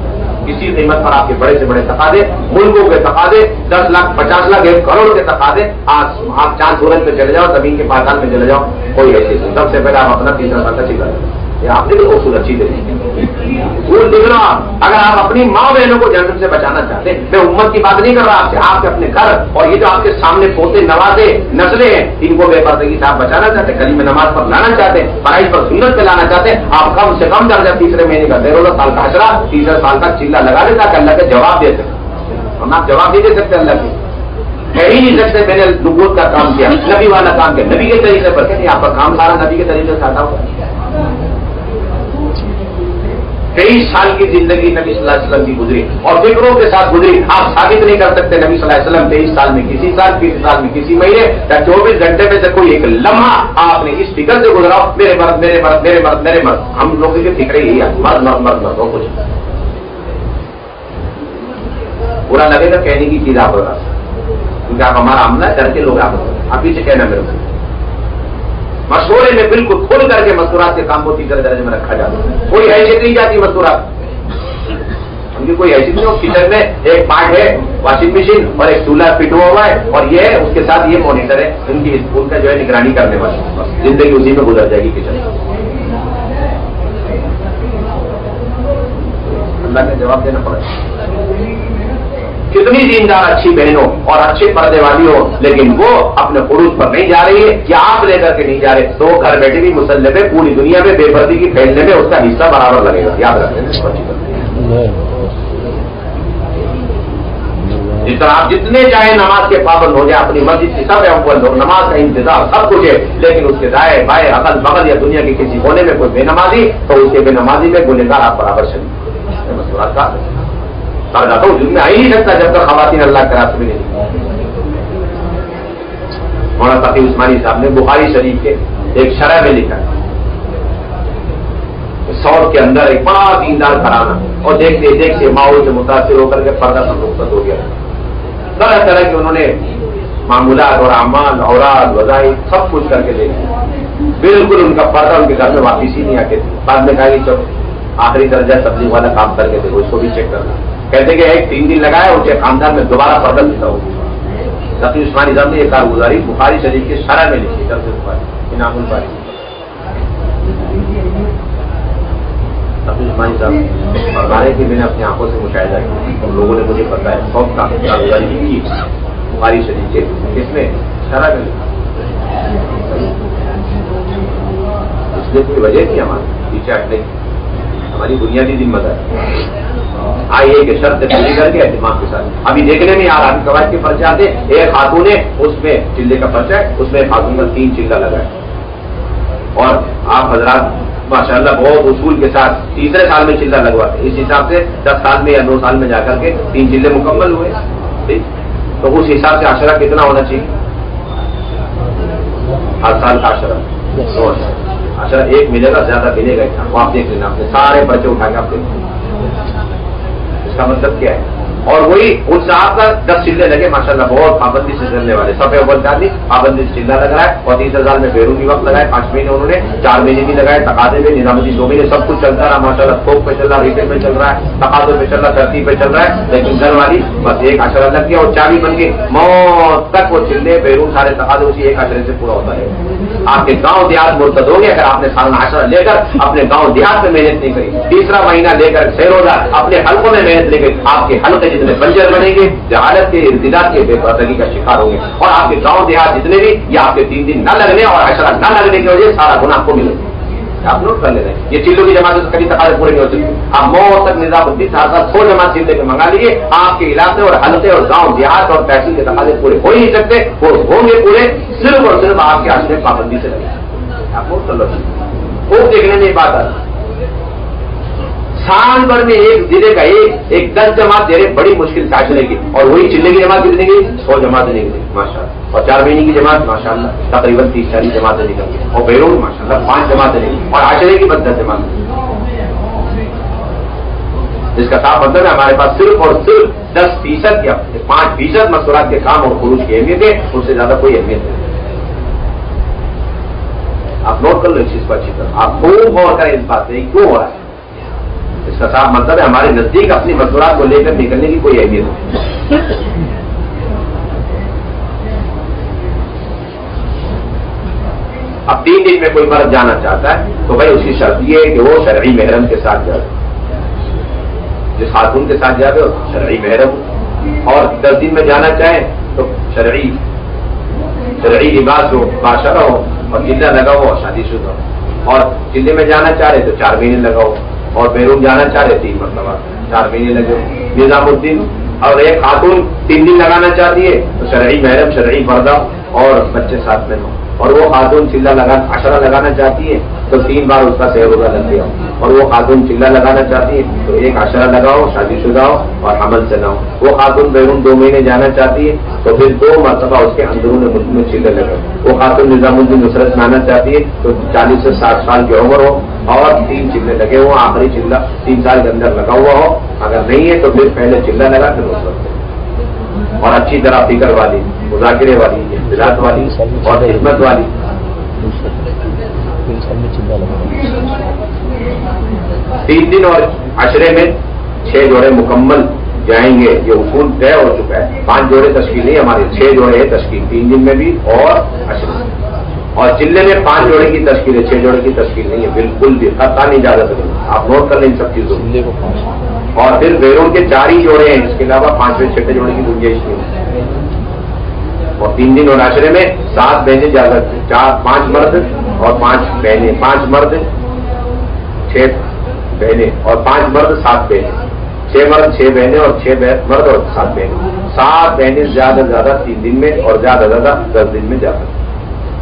کسی قیمت پر آپ کے بڑے سے بڑے تقاضے، ملکوں کے تقاضے، 10 لاکھ 50 لاکھ 1 کروڑ کے تقاضے. آپ چاند سورج پہ چلے جاؤ، زمین کے پاتال میں چلے جاؤ، کوئی ایسی نہیں. سب سے پہلے آپ اپنا تیسرا سال کا چکا یہ آپ نے اصول اچھی دے اصول دیکھ رہا. اگر آپ اپنی ماں بہنوں کو جہنم سے بچانا چاہتے ہیں، میں امت کی بات نہیں کر رہا آپ سے، آپ کے اپنے گھر اور یہ جو آپ کے سامنے پوتے نوازے نسلیں ہیں ان کو بے پردگی سے آپ بچانا چاہتے ہیں، گلی میں نماز پر لانا چاہتے ہیں، فرائض پر سنت پہ لانا چاہتے ہیں. آپ کم سے کم درجہ تیسرے مہینے کا 13 سال کا حشرہ تیسرے سال کا چلہ لگا دے تاکہ اللہ کے جواب دے سکتے. ہم آپ جواب نہیں دے سکتے اللہ کے، کہہ ہی نہیں سکتے میں نے نبوت کا کام کیا، نبی والا کام کیا، نبی کے طریقے پر. کہ نہیں آپ کا کام سارا نبی کے طریقے سے آتا ہوگا. 23 سال کی زندگی نبی صلی اللہ علیہ وسلم کی گزری اور فکروں کے ساتھ گزری. آپ ثابت نہیں کر سکتے نبی صلی اللہ علیہ وسلم 23 سال میں کسی سال، 20 سال میں کسی مہینے یا 24 گھنٹے میں سے کوئی ایک لمحہ آپ نے اس فکر سے گزرا میرے مرد میرے مرد میرے مرد میرے مرد. ہم لوگوں کی فکر یہی ہے مرد مرد مرد مرد اور کچھ برا لگے گا کہنے کی چیز آپ ہوگا کیونکہ آپ ہمارا عملہ ڈر کے لوگ آپ پیچھے کہنا میرے کو. مشورے میں بالکل کھل کر کے مذکورات کے کام کو تیسرے درجے میں رکھا جاتا ہے. کوئی حیثیت نہیں جاتی مذکورات ان کی، کوئی حیثیت نہیں ہو. کچن میں ایک پارٹ ہے واشنگ مشین اور ایک چولہا فٹ ہوا ہے اور یہ ہے اس کے ساتھ یہ مانیٹر ہے ان کی اسکول کا جو ہے نگرانی کرنے والی. زندگی اسی میں گزر جائے گی کچن. اللہ نے جواب دینا پڑے. کتنی دیندار اچھی بہنوں اور اچھے پردے والی ہو لیکن وہ اپنے عروج پر نہیں جا رہی ہے یا آپ لے کر کے نہیں جا رہے تو گھر بیٹھے بھی مسلح میں پوری دنیا میں بے پردی کی پھیلنے میں اس کا حصہ برابر لگے گا. یاد رکھیں جس طرح آپ جتنے چاہے نماز کے پابند ہو جائے، اپنی مسجد کی سب اول ہو، نماز کا انتظام سب کچھ ہے، لیکن اس کے دائیں بائیں اگل بغل یا دنیا کے کسی کونے میں کوئی بے نمازی تو اس کے بے نمازی میں گنہگار آپ برابر شریک. مسئلہ کا جاتا ہوں میں آ ہی نہیں سکتا جب تک خواتین اللہ کے راستے میں نہیں. مولانا تقی عثمانی صاحب نے بخاری شریف کے ایک شرح میں لکھا ہے سعود کے اندر ایک بڑا دیندار گھرانہ اور دیکھتے دیکھتے ماحول سے متاثر ہو کر کے پردہ سب رخصت ہو گیا. طرح طرح کے انہوں نے معمولات اور اعمال اوراد وظائف سب کچھ کر کے دیکھا، بالکل ان کا پردہ ان کے گھر میں واپس ہی نہیں آتے تھے. بعد میں کہا کہ چلو آخری درجہ تبلیغ والا کام کر کے دیکھو اس کو بھی چیک کرنا. کہتے کہ ایک 3 دن لگایا اسے خاندان میں دوبارہ پردہ ملتا ہو. تقی عثمانی صاحب نے یہ کارگزاری بخاری شریف کے شرح میں لکھی انعام الباری. تقی عثمانی صاحب فرمانے کہ میں نے اپنی آنکھوں سے مشاہدہ کیا اور لوگوں نے مجھے بتایا بہت کارگزاری کی بخاری شریف کے اس میں شرح میں لکھا. اس لیے کوئی وجہ نہیں ہماری پیچھے ہٹنے کی، ہماری بنیادی ذمہ داری آئیے کہ شرط پوری کر کے اہتمام کے ساتھ. ابھی دیکھنے میں آ رہا ہے قواعد کے پرچے آتے، ایک خاتون ہے اس میں چلے کا پرچہ ہے، اس میں خاتون کا 3 چلہ لگا ہے. اور آپ حضرات ماشاءاللہ بہت اصول کے ساتھ تیسرے سال میں چلہ لگواتے، اس حساب سے 10 سال میں یا 9 سال میں جا کر کے 3 چلے مکمل ہوئے. ٹھیک، تو اس حساب سے عشرہ کتنا ہونا چاہیے؟ ہر سال کا عشرہ 2 عشرہ 1 ملے گا، زیادہ ملے گا. وہ آپ دیکھ لینا، اپنے سارے بچے اٹھا کے آپ دیکھ لینا اس کا مطلب کیا ہے. اور وہی ان صاحب کا 10 چلے لگے ماشاءاللہ، بہت پابندی سے چلنے والے، سب اول چاندی پابندی سے چلہ لگ رہا ہے. اور 30 ہزار میں بیرونی وقت لگائے، 5 مہینے انہوں نے، 4 مہینے بھی لگائے تقاضے میں، نظام الدین 2 مہینے، سب کچھ چلتا رہا ماشاءاللہ. تھوک پہ چل رہا، ریٹیل پہ چل رہا ہے، تقاضوں پہ چل رہا، ترتیب پہ چل رہا ہے. لیکن گھر والی بس 1 عشرہ لگ گیا اور چابی بن گئی موت تک. وہ چلے بیرون سارے تقاضے اسی 1 عشرے سے پورا ہوتا ہے. آپ کے گاؤں دیہات مرتد ہو گئے اگر آپ نے سالانہ عشرہ لے کر اپنے گاؤں دیہات میں محنت نہیں کری. تیسرا مہینہ لے کر 6 روزہ اپنے حلقوں میں محنت لے گئی، آپ کے حلقے جتنے بنجر بنے گے، جہالت کے ارتداد کے بے پردگی کا شکار ہوں گے. اور آپ کے گاؤں دیہات جتنے بھی، یہ آپ کے 3 دن نہ لگنے اور عشرہ نہ لگنے کی وجہ سے سارا گناہ کو ملے. آپ نوٹ کر لے رہے ہیں، یہ چلوں کی جماعت سے کبھی تقاضے پورے نہیں ہو سکتے. آپ موت تک نظام الدین 100 جماعت چلے کے منگا لیجیے، آپ کے علاقے اور حلقے اور گاؤں دیہات اور تحصیل کے تقاضے پورے ہو ہی نہیں سکتے. وہ ہوں گے پورے صرف اور صرف آپ کے عشرے پابندی سے لگے. آپ نوٹ کر لو، خوب دیکھنے میں یہ بات آ رہی. سال بھر میں ایک ضلع کا ایک 10 جماعت دے رہے، بڑی مشکل سے عشرے کی. اور وہی چلے کی جماعت کتنے کی؟ 100 جماعتیں نکلی ماشاء اللہ. اور 4 مہینے کی جماعت ماشاء اللہ تقریباً 30-40 جماعتیں نکل گئی. اور بیرون ماشاء اللہ 5 جماعتیں نکلی. اور عشرے کی بس 10 جماعتیں. جس کا صاف مطلب ہے ہمارے پاس صرف اور صرف 10% یا 5% مسورات کے کام اور خروج کی اہمیت ہے، اس سے زیادہ کوئی اہمیت نہیں. آپ نوٹ کر لو اس چیز کو اچھی طرح. آپ خوب غور کریں اس بات سے کیوں ہو رہا ہے. اس کا صاف مطلب ہے ہمارے نزدیک اپنی مسورات کو لے کر نکلنے کی کوئی اہمیت نہیں. اب 3 دن میں کوئی مرد جانا چاہتا ہے تو بھائی اس کی شرط یہ ہے کہ وہ شرعی محرم کے ساتھ جائے. جس خاتون کے ساتھ جائے وہ شرعی محرم. اور 10 دن میں جانا چاہے تو شرعی لباس ہو، باشرہ ہو اور چلہ لگا ہو اور شادی شدہ ہو. اور چلے میں جانا چاہ رہے تو 4 مہینے لگاؤ. اور بیرون جانا چاہ رہے 3 مرتبہ 4 مہینے لگے. نظام الدین اور ایک خاتون 3 دن لگانا چاہتی ہے تو شرعی محرم، شرعی پردہ اور بچے ساتھ میں ہو. اور وہ خاتون چلہ عشرہ لگانا چاہتی ہے تو 3 بار اس کا 6 روزہ لگ گیا. اور وہ خاتون چلہ لگانا چاہتی ہے تو 1 عشرہ لگاؤ، شادی شدہ ہو اور حمل سے نہ ہو. وہ خاتون بیرون 2 مہینے جانا چاہتی ہے تو پھر 2 مرتبہ اس کے اندرون ملک میں چلے لگاؤ. وہ خاتون نظام الدین نصرت میں آنا چاہتی ہے تو 40 سے 60 سال کی عمر ہو اور 3 چلے لگے ہوں، آخری چلہ 3 سال کے اندر لگا ہوا ہو. اگر نہیں ہے تو پھر پہلے چلہ لگا پھر اس وقت. اور اچھی طرح فکر والی، مذاکرے والی، اختلاط والی اور خدمت والی. 3 دن اور عشرے میں 6 جوڑے مکمل جائیں گے. یہ اصول طے ہو چکا ہے. 5 جوڑے تشکیل نہیں ہمارے، 6 جوڑے ہے تشکیل 3 دن میں بھی اور عشرے میں. اور چلے میں 5 جوڑے کی تشکیل ہے، 6 جوڑے کی تشکیل نہیں ہے بالکل بھی. قطعاً اجازت نہیں. آپ نوٹ کر لیں ان سب چیزوں. اور پھر بیرون کے 4 ہی جوڑے ہیں، اس کے علاوہ 5ویں 6 جوڑے کی گنجائش نہیں. اور 3 دن اور عشرے میں 7 بہنیں جا سکتی، 5 مرد اور 5 بہنیں. 5 مرد 6 بہنیں اور 5 مرد 7 بہنیں. 6 مرد 6 بہنیں اور 6 مرد اور 7 بہنیں. 7 بہنیں زیادہ سے زیادہ 3 دن میں اور زیادہ سے زیادہ 10 دن میں جا سکتی.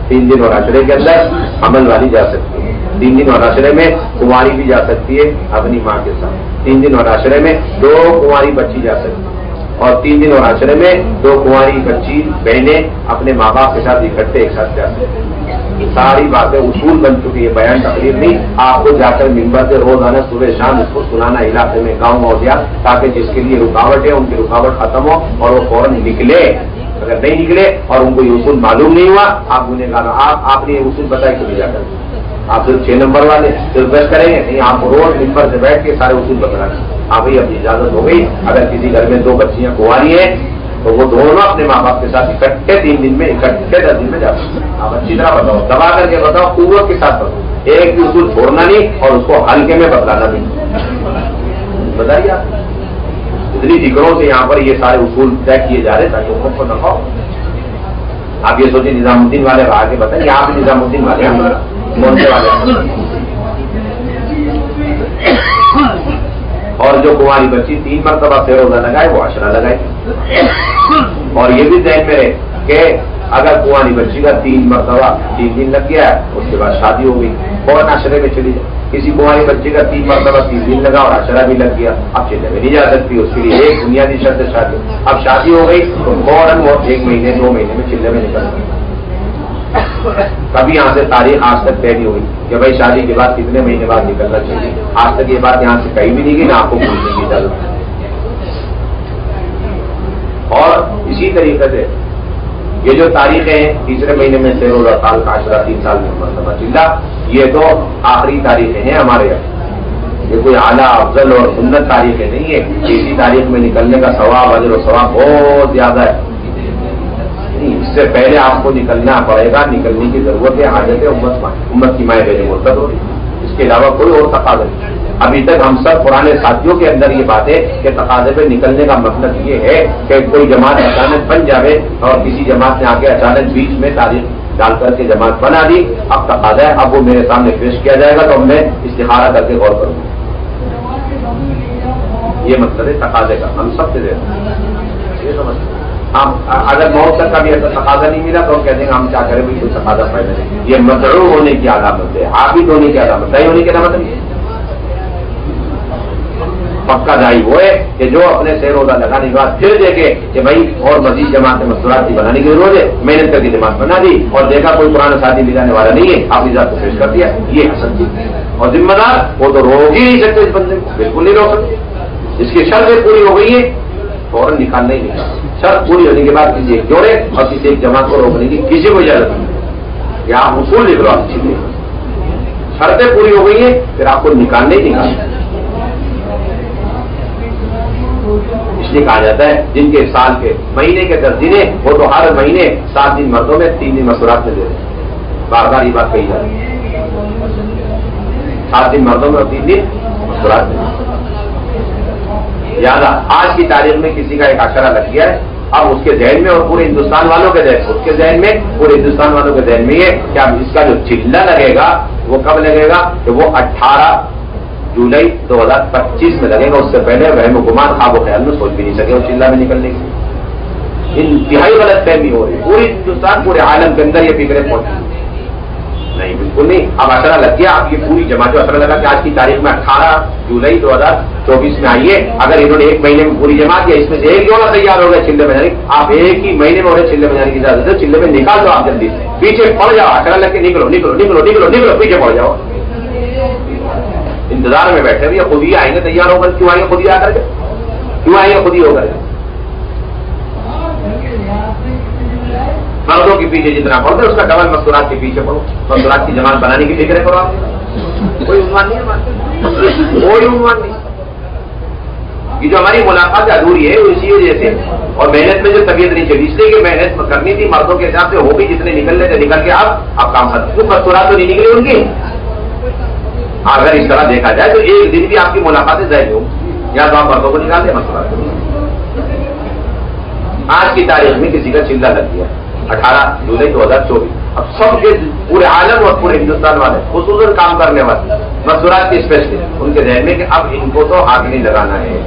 3 دن اور عشرے کے اندر حمل والی جا سکتی ہے. 3 دن اور عشرے میں کنواری بھی جا سکتی ہے اپنی ماں کے ساتھ. 3 دن اور عشرے میں 2 کنواری بچی جا سکتی ہے. اور 3 دن اور عشرے میں 2 کنواری بچی بہنیں اپنے ماں باپ کے ساتھ اکٹھے ایک ساتھ جا سکتی ہیں. ساری باتیں اصول بن چکی ہے، بیان تقریر نہیں. آپ کو جا کر ممبر سے روزانہ صبح شام اس کو سنانا علاقے میں، گاؤں اور دیہات، تاکہ جس کے لیے رکاوٹ ہے ان کی رکاوٹ ختم ہو اور وہ فوراً نکلے. اگر نہیں نکلے اور ان کو یہ اصول معلوم نہیں ہوا، آپ انہیں کہا آپ نے یہ اصول بتایا کہ نہیں جا کر. آپ صرف 6 نمبر والے صرف بس کریں گے نہیں. آپ روز ممبر سے بیٹھ کے سارے اصول بتانا. آپ ہی اپنی اجازت ہو گئی. اگر کسی گھر میں 2 بچیاں کنواری ہیں تو وہ دونوں اپنے ماں باپ کے ساتھ اکٹھے 3 دن میں، اکٹھے 10 دن میں جا سکتے. آپ اچھی طرح بتاؤ، دبا کر کے بتاؤ، قوت کے ساتھ بتاؤ. ایک بھی اصول چھوڑنا نہیں اور اس کو ہلکے میں بتلانا نہیں. بتائیے آپ اتنی فکروں سے یہاں پر یہ سارے اصول طے کیے جا رہے تاکہ حکم کو دکھاؤ. آپ یہ سوچیں نظام الدین والے آگے بتائیں، آپ نظام الدین والے موڑنے والے. اور جو کماری بچی 3 مرتبہ سے روزہ لگائے وہ عشرہ لگائے. اور یہ بھی ذہن میں رہے کہ اگر کماری بچی کا 3 مرتبہ 3 دن لگ گیا اس کے بعد شادی ہو گئی فوراً عشرے میں چلی جائے. کسی کماری بچی کا 3 مرتبہ 3 دن لگا اور عشرہ بھی لگ گیا اب چلے میں نہیں جا سکتی. اس کے لیے ایک بنیادی شرط شادی. اب شادی ہو گئی تو فوراً وہ 1 مہینے 2 مہینے میں چلے میں نکل گئی. کبھی یہاں سے تاریخ آج تک طے نہیں ہوئی کہ بھائی شادی کے بعد کتنے مہینے بعد نکلنا چاہیے. آج تک یہ بات یہاں سے کہیں بھی نہیں گئی نہ آپ کو پوچھنے کی اجازت. اور اسی طریقے سے یہ جو تاریخیں ہیں 3 مہینے میں سے روزہ سال کا عشرہ 3 سال میں مرتبہ چلا یہ تو آخری تاریخیں ہیں ہمارے یہاں. یہ کوئی اعلیٰ افضل اور سنت تاریخیں نہیں ہے. اسی تاریخ میں نکلنے کا ثواب اجر و ثواب بہت زیادہ ہے. اس سے پہلے آپ کو نکلنا پڑے گا. نکلنے کی ضرورت ہے. حاجت ہے امت کی مائیں بہنیں مرتد ہو رہی. اس کے علاوہ کوئی اور تقاضا نہیں. ابھی تک ہم سب پرانے ساتھیوں کے اندر یہ بات ہے کہ تقاضے پہ نکلنے کا مطلب یہ ہے کہ کوئی جماعت اچانک بن جائے اور کسی جماعت نے آ کے اچانک بیچ میں تاریخ ڈال کر کے جماعت بنا دی. اب تقاضا ہے اب وہ میرے سامنے پیش کیا جائے گا تو میں استخارہ کر کے غور کروں گا. یہ مطلب ہے تقاضے کا. ہم سب سے یہ سمجھ اگر موت تک کا بھی ایسا تقاضا نہیں ملا تو ہم کہتے ہیں ہم کیا کریں بھی کوئی تقاضا پیدا نہیں. یہ مدعو ہونے کی علامت ہے. عابد ہونے کی علامت دائی ہونے کی علامت نہیں. پکا دائی وہ ہے کہ جو اپنے سے روزہ لگانے کے بعد پھر دیکھے کہ بھائی اور مزید جماعت مستورات کی بنانے کی ضرورت ہے. محنت کر کے جماعت بنا دی اور دیکھا کوئی پرانا شادی لے جانے والا نہیں ہے آپ ذات کو پیش کر دیا. یہ حسن جی اور ذمہ دار وہ تو روک ہی نہیں سکتے. اس بندے کو بالکل نہیں روک سکتے. اس کی شرطیں پوری ہو گئی ہے فوراً نکالنا ہی نکال. شرط پوری ہونے کے بعد کسی ایک جوڑے اور کسی ایک جماعت کو روکنے کی کسی کو اجازت نہیں. یا آپ اصول لکھ لو آپ چیزیں. شرطیں پوری ہو گئی ہیں پھر آپ کو نکالنے ہی نکالنا. اس لیے کہا جاتا ہے جن کے سال کے مہینے کے 10 دن وہ تو ہر مہینے 7 دن مردوں میں 3 دن مسورات میں دے دیں. بار بار یہ بات کہی جاتی ہے. 7 دن مردوں میں اور 3 دن مسورات میں. یاد آج کی تاریخ میں کسی کا ایک عشرہ لگ گیا ہے. اب اس کے ذہن میں اور پورے ہندوستان والوں کے ذہن اس کے ذہن میں پورے ہندوستان والوں کے ذہن میں یہ کہ اب اس کا جو چلہ لگے گا وہ کب لگے گا کہ وہ 18 جولائی 2025 میں لگے گا. اس سے پہلے وہم و گمان خواب و خیال میں سوچ بھی نہیں سکے اس چلہ میں نکلنے کی. انتہائی غلط فہمی ہو رہی ہے پورے ہندوستان پورے عالم کے اندر. یہ فکریں پہنچی نہیں بالکل نہیں. اب عشرہ لگ گیا. اب یہ پوری جماعت جو عشرہ لگا کہ آج کی تاریخ میں 18 جولائی 2024 میں آئیے. اگر انہوں نے 1 مہینے میں پوری جماعت یا اس میں سے ایک جوڑا تیار ہو گیا چلے میں جانے آپ ایک ہی مہینے میں انہیں چلے میں جانے کی اجازت ہے. چلے میں نکال دو آپ جلدی پیچھے پڑ جاؤ. عشرہ لگ کے نکلو نکلو نکلو نکلو نکلو پیچھے پڑ جاؤ. انتظار میں بیٹھے ہوئے خود ہی آئیں گے تیار ہو کر. کیوں آئیں گے خود ہی آ کر کے؟ کیوں آئیں گے خود ہی ہو کر کے؟ مردوں کے پیچھے جتنا پڑھتے اس کا ڈبل مستورات کے پیچھے پڑھو. مستورات کی جماعت بنانے کی فکریں کرو. آپ کوئی عنوان نہیں ہے. کوئی عنوان نہیں. یہ جو ہماری ملاقات ادھوری ہے وہ اسی وجہ سے. اور محنت میں جو طبیعت نہیں چلی اس لیے کہ محنت کرنی تھی مردوں کے حساب سے ہو بھی جتنے نکلنے تھے نکل کے اب کام کرتے. تو مستورات تو نہیں نکلی ان کی. اگر اس طرح دیکھا جائے تو ایک دن بھی آپ کی ملاقاتیں ضائع ہوں یا تو آپ مردوں کو نکال دیں مستورات کو. آج کی تاریخ میں کسی کا چلہ لگ گیا 18 جولائی 2024. اب سب کے پورے عالم اور پورے ہندوستان والے خصوصاً کام کرنے والے مستورات کے اسپیشلسٹ ان کے ذہن میں کہ اب ان کو تو آگ نہیں لگانا ہے.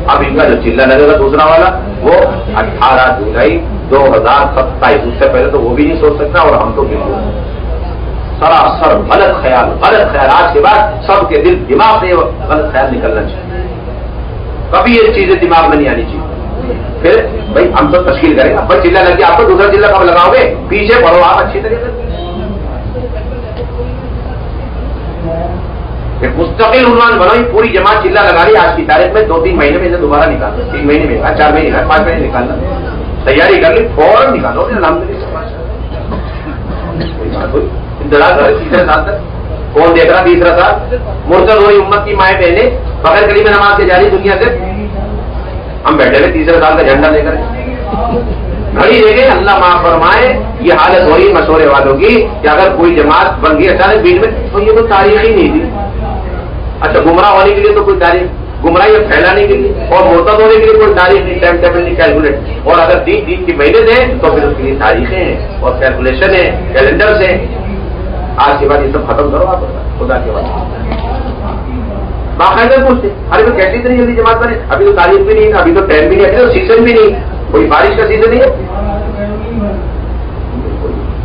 اب ان کا جو چلہ لگے گا دوسرا والا وہ 18 جولائی 2027. اس سے پہلے تو وہ بھی نہیں سوچ سکتا. اور ہم تو بالکل سراسر غلط خیال آج کے بعد سب کے دل دماغ سے غلط خیال نکلنا چاہیے. کبھی یہ چیزیں دماغ میں نہیں آنی چاہیے. پھر بھائی ہم تو تشکیل کریں گے. اب چلہ لگ گیا آپ کو دوسرا چلہ کب لگاؤ گے؟ پیچھے پڑھو آپ اچھی طریقے سے. مستقل عنوان بناؤ. پوری جماعت چلہ لگا رہی آج کی تاریخ میں 2-3 مہینے میں اسے دوبارہ نکالنا. 3 مہینے میں 4 مہینے 5 مہینے نکالنا. تیاری کر لی فوراً نکالو. انتظار کرے تیسرے سال تک. کون دیکھ رہا تیسرا سال؟ مرتد ہوئی امت کی مائیں بہنیں بغیر کلمہ نماز کے جاری دنیا سے. ہم بیٹھے ہوئے تیسرے سال کا جھنڈا لے کر گھڑی لے گئے. اللہ معاف فرمائے یہ حالت ہو رہی مشورے والوں کی کہ اگر کوئی جماعت بن گئی اچانک بیچ میں تو یہ کوئی تاریخ ہی نہیں تھی. اچھا گمراہ ہونے کے لیے تو کوئی تاریخ گمراہی پھیلانے کے لیے اور مرتد ہونے کے لیے کوئی تاریخ نہیں. ٹائم ٹیبل نہیں کیلکولیٹ. اور اگر 3 کی مہینے تھے تو پھر اس کے لیے تاریخیں ہیں اور کیلکولیشن ہے کیلنڈرز ہیں. آج کے بعد یہ سب ختم کرو آپ خدا کے بعد باقاعدہ پوچھتے ارے تو کیسی اتنی جلدی جماعت بنے؟ ابھی تو تاریخ بھی نہیں، ابھی تو ٹائم بھی نہیں، ابھی تو سیزن بھی نہیں، کوئی بارش کا سیزن نہیں ہے.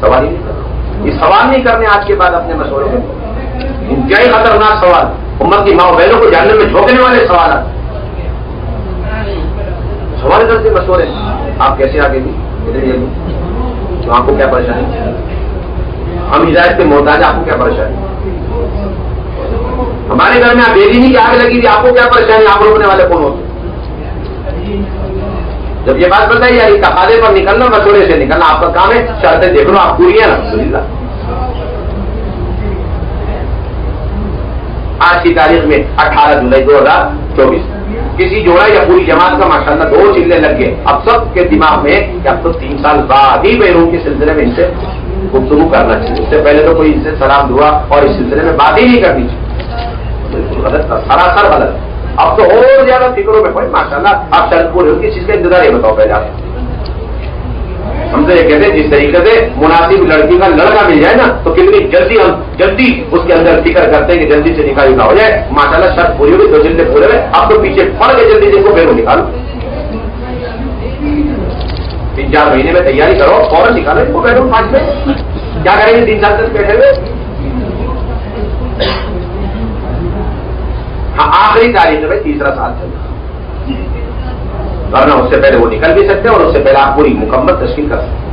سوال ہی نہیں کرنا، یہ سوال نہیں کرنے آج کے بعد اپنے مشورے کے انتہائی خطرناک سوال، امت کی ماں بہنوں کو جاننے میں جھونکنے والے سوالات. سوال کرتے مشورے آپ کیسے آگے بھی اتنی جلدی؟ تو آپ کو کیا پریشانی؟ ہم ہدایت کے محتاج، آپ کو کیا پریشانی؟ ہمارے گھر میں آپ بیدینی کی آگ لگی تھی، آپ کو کیا پریشانی؟ آپ روکنے والے کون ہوتے؟ جب یہ بات بتائی یار تقاضے پر نکلنا، مشورے سے نکلنا آپ کا کام ہے. شرطیں دیکھ لو آپ پوری ہیں الحمدللہ. آج کی تاریخ میں 18 جولائی 2024 کسی جوڑا یا پوری جماعت کا ماشاءاللہ 2 چلے لگ گئے. اب سب کے دماغ میں کہ اب تو 3 سال بعد ہی بیرون کے سلسلے میں ان سے گفتگو کرنا چاہیے. اس سے پہلے تو کوئی ان سے سلام دعا اور اس سلسلے میں بات ہی نہیں کرنی چاہیے. بالکل غلط تھا، سراسر غلط. اب تو اور زیادہ فکروں میں پڑے ماشاءاللہ. آپ شرط پورے ہو کس چیز کا انتظار ہے بتاؤ پہلے آپ. ہم سے یہ کہتے ہیں جس طریقے سے مناسب لڑکی کا لڑکا مل جائے نا تو کتنی جلدی اس کے اندر فکر کرتے ہیں کہ جلدی سے نکاح ہو جائے. ماشاءاللہ شرط پوری ہوگی، 2 جلدے پورے ہوئے، اب تو پیچھے پڑ گئے جلدی سے کو بیرو نکالو. 3-4 مہینے میں تیاری کرو، فوراً نکالو ان کو بیرو. 5 میں کیا کریں گے 3 سال تک بیٹھے ہوئے؟ ہاں آخری تاریخ میں 3را سال چل رہا، ورنہ اس سے پہلے وہ نکل بھی سکتے ہیں اور اس سے پہلے آپ پوری مکمل تشکیل کر سکتے ہیں.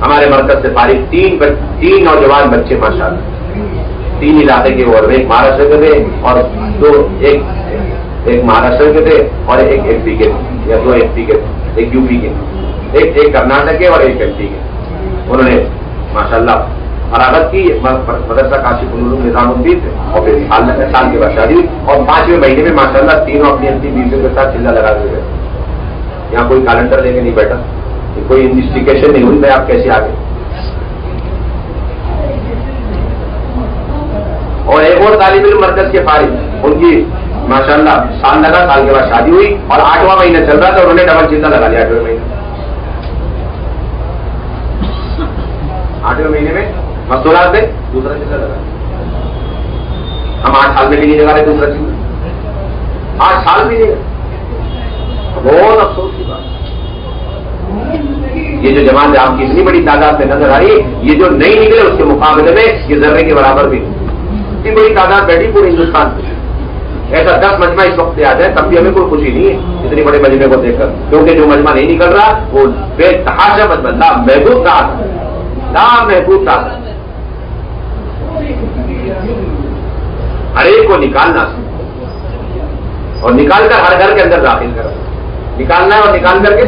ہمارے مرکز سے فارغ 3 نوجوان بچے ماشاءاللہ 3 علاقے کے، اور ایک مہاراشٹر کے تھے اور 2 ایک مہاراشٹر کے تھے اور ایک ایم پی کے تھے، یا 2 ایم پی کے تھے، ایک یو پی کے، ایک کرناٹک کے اور ایک ایم پی کے. انہوں نے ماشاءاللہ فراغت کی مدرسہ کاشف العلوم نظام الدین سے، اور پھر سال کے بعد شادی ہوئی اور 5ویں مہینے میں ماشاءاللہ تینوں اپنی اپنی بیویوں کے ساتھ چلا لگا ہوئے. یہاں کوئی کیلنڈر لے کے نہیں بیٹھا، کوئی انویسٹیگیشن نہیں ہوئی. میں آپ کیسے آ گئے؟ اور ایک اور طالب علم مرکز کے فارغ، ان کی ماشاءاللہ سال لگا، سال کے بعد شادی ہوئی اور 8واں مہینہ چل رہا تھا، انہوں نے ڈبل چندہ لگا لیا 8ویں مہینے. 8ویں مہینے میں مزدورات میں دوسرا چندہ لگا. ہم 8 سال میں بھی نہیں لگا رہے دوسرا چندہ، 8 سال بھی نہیں. بہت افسوس کی بات. یہ جو جماعت آپ کی اتنی بڑی تعداد میں نظر آ رہی ہے، یہ جو نہیں نکلے اس کے مقابلے میں یہ ذرے کے برابر بھی اتنی بڑی تعداد بیٹھی پورے ہندوستان میں. ایسا 10 مجمع اس وقت آ جائے تب بھی ہمیں کوئی خوشی نہیں ہے اتنی بڑے مجمع کو دیکھ کر، کیونکہ جو مجمع نہیں نکل رہا وہ بے تحاشا مجمع لامحدود تعداد. ہر ایک کو نکالنا اور نکال کر ہر گھر کے اندر داخل کرنا، نکالنا ہے اور نکال کر کے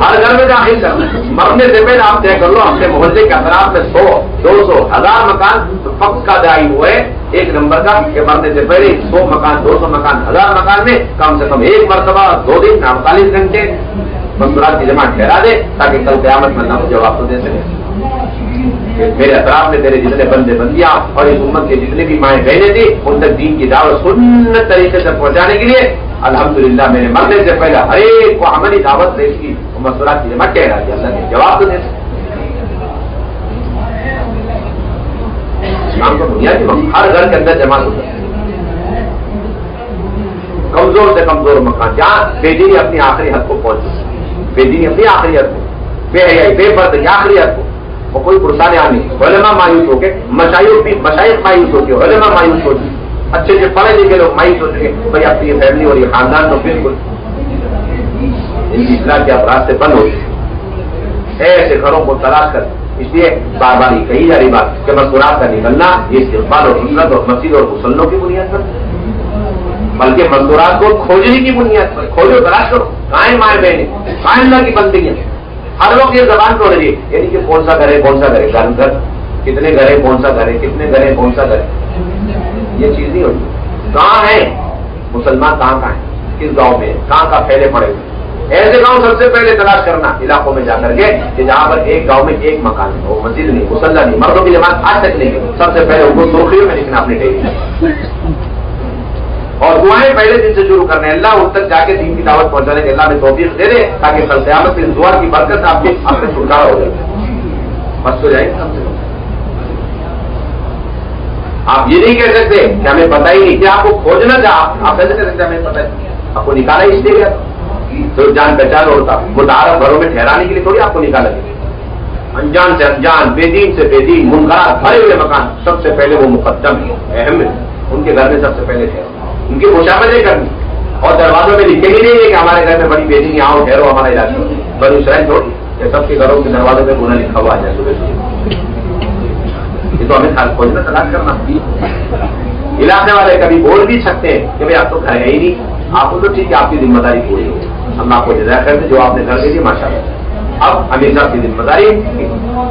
ہر گھر میں داخل کرنا. مرنے سے پہلے آپ طے کر لو اپنے محلے کے اطراف میں 100 200 1000 مکان فقط کا دائی ہوئے 1 نمبر کا کہ مرنے سے پہلے 100 مکان 200 مکان 1000 مکان میں کم سے کم 1 مرتبہ 2 دن 48 گھنٹے مزدورات کی جماعت ٹھہرا دے تاکہ کل قیامت میں اللہ جواب تو دے سکے. میرے اطراف میں تیرے جتنے بندے بندیاں اور اس امت کے جتنے بھی مائیں بہنیں تھیں ان تک دین کی دعوت سنت طریقے سے پہنچانے کے لیے الحمدللہ میرے مرنے سے پہلے ہر ایک کو عملی دعوت دے کی مزدورات کی جماعت ٹھہرا دی. اللہ نے جواب تو دے سکے. اسلام کو بنیادی ہر گھر کے اندر جماعت ہو سکتی. کمزور سے کمزور مکان جہاں بے دینی اپنی آخری حد کو پہنچ سکتی، بے دینی اپنی آخری حد کو، بے حیائی بے پردگی آخری حد کو، اور کوئی پرسان نہیں. علماء مایوس ہو کے، مشائخ مایوس ہو کے، علماء مایوس ہو کے، اچھے سے پڑھے لکھے لوگ مایوس ہو چکے بھائی اب یہ فیملی اور یہ خاندان تو بالکل ان کی اصلاح کے افراد سے بند ہو چکے. ایسے گھروں کو تلاش کر اس لیے بار بار یہ کہی جا رہی بات کہ مزدورات کا نکلنا یہ استقبال اور سنت اور مسجد اور مسلوں کی بنیاد پر، بلکہ مزدورات کو کھوجنے کی بنیاد پر کھوجو، تلاش کرو. قائم مائیں بہنیں، قائم اللہ کی بندگیاں. ہر وقت یہ زبان توڑ رہی ہے یعنی کہ کون سا گھر ہے کون سا گھر ہے، گھر کتنے گھر ہے کون سا گھر ہے، کتنے گھر ہے کون سا گھر ہے. یہ چیز نہیں ہوتی. کہاں ہے مسلمان، کہاں ہے، کس گاؤں میں، کہاں پھیلے پڑے ہوئے. ایسے گاؤں سب سے پہلے تلاش کرنا علاقوں میں جا کر کے کہ جہاں پر ایک گاؤں میں ایک مکان ہے، وہ مسجد نہیں، مصلی نہیں، مردوں کی جماعت آج تک نہیں ہے. سب سے پہلے ان کو سرخیوں میں لکھنا اپنے ڈیری اور دعائیں پہلے دن سے شروع کرنے. اللہ ان تک جا کے دین کی دعوت پہنچانے کے اللہ میں توفیق دے دے تاکہ کل قیامت میں دعا کی برکت آپ کے چھٹکارا ہو جائے. بس ہو جائے گا. آپ یہ نہیں کہہ سکتے کہ ہمیں پتہ ہی نہیں, کہ آپ کو کھوجنا تھا, آپ ایسے کہہ سکتے ہمیں پتہ ہے, آپ کو نکالا اس لیے گیا تو جان پہچان ہوتا. متعارف گھروں میں ٹھہرانے کے لیے تھوڑی آپ کو نکالا گیا. انجان سے انجان, بے دین سے بے دین, منکرات بھرے ہوئے مکان, سب سے پہلے وہ مقدم ہے, اہم ہے. ان کے گھر میں سب سے پہلے ٹھہرو, ان کی مشاورتیں کرنی, اور دروازوں میں لکھے ہی نہیں ہے کہ ہمارے گھر میں بڑی بے دینی آؤ ٹھہرو ہمارا علاج کرو. بنو اسرائیل چھوڑی کہ سب کے گھروں کے دروازوں میں گناہ لکھا ہوا ہے صبح. یہ تو ہمیں کھوجنا تلاش کرنا. علاقے والے کبھی بول بھی سکتے ہیں کہ بھائی آپ تو گھر ہے ہی نہیں, آپ کو تو ٹھیک ہے آپ کی ذمہ داری پوری ہوگی, ہم آپ کو جزا کرتے جو آپ نے گھر کے لیے ماشاء اللہ. اب امیر صاحب کی ذمہ داری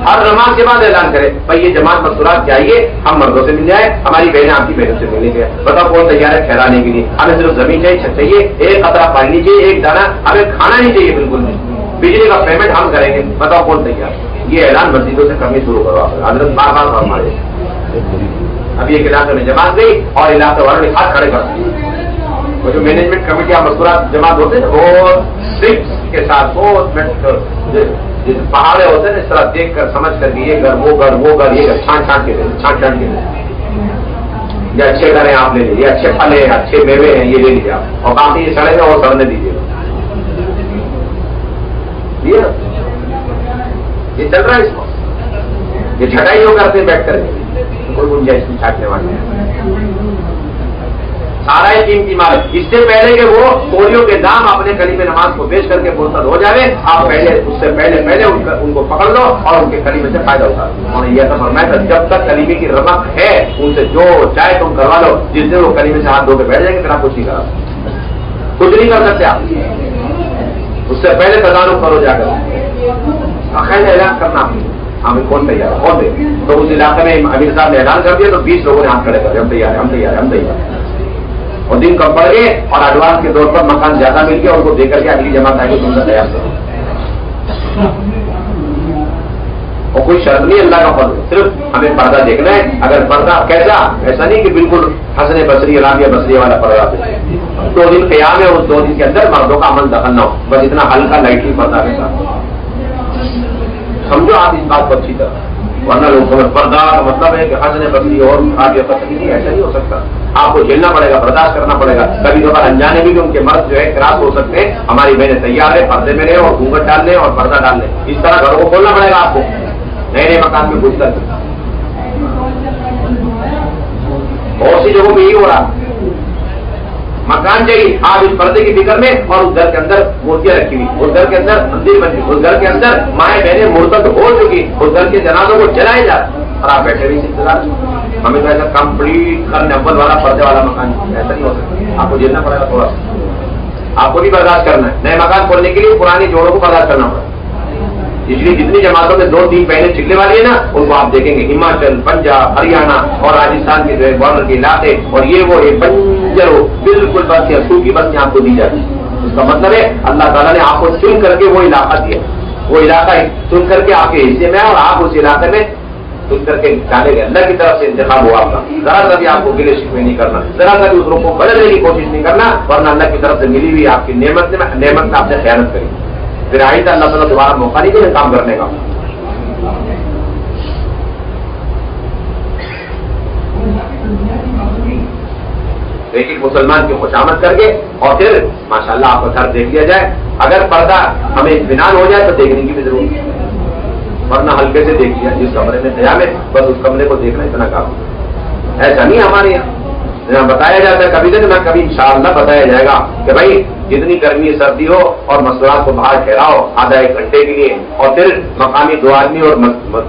ہر نماز کے بعد اعلان کرے بھائی یہ جماعت مستورات چاہیے, ہم مردوں سے مل جائے, ہماری بہنیں آپ کی بہنوں سے ملیں گے. بتاؤ کون تیار ہے ٹھہرانے کے لیے؟ ہمیں صرف زمین چاہیے, چھت چاہیے, ایک قطرہ پانی چاہیے, ایک دانہ, ہمیں کھانا نہیں چاہیے بالکل بھی, بجلی کا پیمنٹ ہم کریں گے. بتاؤ کون تیار؟ یہ اعلان مسجدوں سے کرنی شروع کرو. آپ حضرت بار بار فرمائے. ابھی ایک علاقے میں جماعت گئی اور علاقے والوں نے ہاتھ کھڑے کر دیے. وہ جو مینجمنٹ کمیٹی مذکورات جماعت ہوتے ہیں بہت سکس کے ساتھ, بہت پہاڑے ہوتے ہیں اس طرح دیکھ کر سمجھ کر کہ یہ گھر وہ گھر وہ گھر, یہ چھانٹ چھانٹ کے دیں, چھانٹ چھانٹ کے دیں. یہ اچھے گھر ہیں آپ لے لیجیے, اچھے پھل ہیں, اچھے میوے ہیں, یہ لے لیجیے آپ, اور باقی یہ سڑے گا وہ سڑنے دیجیے. یہ چل رہا ہے اس کو, یہ چھٹائی ہو کرتے بیٹھ کر کوئی گنجائش نہیں چھاٹنے والے. سارا ہی قیمتی مال. اس سے پہلے کہ وہ کوریوں کے دام اپنے کلمے نماز کو پیش کر کے مرتد ہو جائے, آپ پہلے اس سے پہلے ان کو پکڑ لو اور ان کے کلمے سے فائدہ اٹھا لو. انہوں نے یہ تو فرمایا تھا جب تک کلمے کی رمق ہے ان سے جو چاہے تم کروا لو, جس دن وہ کلمے سے ہاتھ دھو کے بیٹھ جائیں گے پھر آپ کچھ نہیں کرا, کچھ نہیں کر سکتے آپ. اس سے پہلے تدارک کرو جا کر خیر اعلان کرنا ہمیں کون تیار ہے, کون دے. تو اس علاقے میں امیر صاحب نے اعلان کر دیا تو 20 لوگوں نے ہاتھ کھڑے کر دیا, ہم تیار ہیں, ہم تیار ہیں, ہم تیار ہیں. اور دن کم پڑ گئے اور ایڈوانس کے طور پر مکان زیادہ مل گیا, ان کو دے کر کے اگلی جماعت آئے گی تم سے تیار کرو. اور کوئی شرط نہیں اللہ کا فضل, صرف ہمیں پردہ دیکھنا ہے. اگر پردہ کیسا, ایسا نہیں کہ بالکل حسن بصری رابعہ بصری والا پردہ. 2 دن قیام ہے, اس 2 دن کے اندر مردوں کا عمل دخل نہ ہو, بس اتنا ہلکا لائٹلی پردہ کے ساتھ. سمجھو آپ اس بات کو اچھی طرح, ورنہ لوگوں میں پردہ کا مطلب ہے کہ حسن بصری اور رابعہ بصری نہیں, ایسا نہیں ہو سکتا. آپ کو جھیلنا پڑے گا, برداشت کرنا پڑے گا. کبھی کبھار انجانے بھی ان کے مرد جو ہے کراس ہو سکتے ہیں. ہماری بہنیں تیار ہے پردے میں رہے اور گھونگھٹ ڈال لیں اور پردہ ڈال لیں. اس طرح گھروں کو کھولنا پڑے گا آپ کو, نئے نئے مکان میں گھس کر. بہت سی جگہوں میں یہی ہو رہا, مکان چاہیے آپ اس پردے کی فکر میں, اور اس گھر کے اندر مورتیاں رکھی ہوئی, اس گھر کے اندر مندر بنی, اس گھر کے اندر مائیں بہنیں مرتد ہو چکی, اس گھر کے جنازوں کو جلائے جا رہے, اور آپ بیٹھے ہوئے انتظار. ہمیں تو ایسا کمپلیٹ کرنے اول والا پردے والا مکان ایسا نہیں ہو سکتا. آپ کو جھیلنا پڑے گا تھوڑا سا, آپ کو بھی برداشت کرنا ہے. نئے مکان کھولنے کے لیے پرانے جوڑوں کو برداشت کرنا پڑے. اس لیے جتنی جماعتوں میں 2-3 بہنیں چکنے والی ہے نا, ان کو آپ دیکھیں گے ہماچل, پنجاب, ہریانہ اور راجستھان کے جو ہے بارڈر کے علاقے, اور یہ وہ بنجر ہو بالکل بس یا سوکھی بستیاں آپ کو دی جاتی. اس کا مطلب ہے اللہ تعالیٰ نے آپ کو چن کر کے وہ علاقہ دیا, وہ علاقہ چن کر کے آپ کے حصے میں, اور آپ اس علاقے میں چن کر کے ڈالے گئے. اللہ کی طرف سے انتخاب ہوا آپ کا. ذرا سا بھی آپ کو گلے شکوے نہیں کرنا, ذرا سا بھی دوسروں کو بدلنے کی کوشش نہیں کرنا, ورنہ اللہ کی طرف سے ملی ہوئی آپ کی نعمت میں آپ نے خیانت کری. پھر آئندہ اللہ تعالیٰ دوبارہ موقع نہیں دے کام کرنے کا. ایک ایک مسلمان کی خوشامد کر کے اور پھر ماشاءاللہ آپ کا گھر دیکھ لیا جائے. اگر پردہ ہمیں اطمینان ہو جائے تو دیکھنے کی بھی ضرورت ہے, ورنہ ہلکے سے دیکھ لیا. جس کمرے میں قیام ہے بس اس کمرے کو دیکھنا اتنا کام. ایسا نہیں ہمارے یہاں بتایا جاتا ہے, کبھی نہ کبھی انشاءاللہ بتایا جائے گا کہ بھائی جتنی گرمی سردی ہو اور مستورات کو باہر ٹھہراؤ آدھا 1 گھنٹے کے لیے, اور پھر مقامی 2 آدمی اور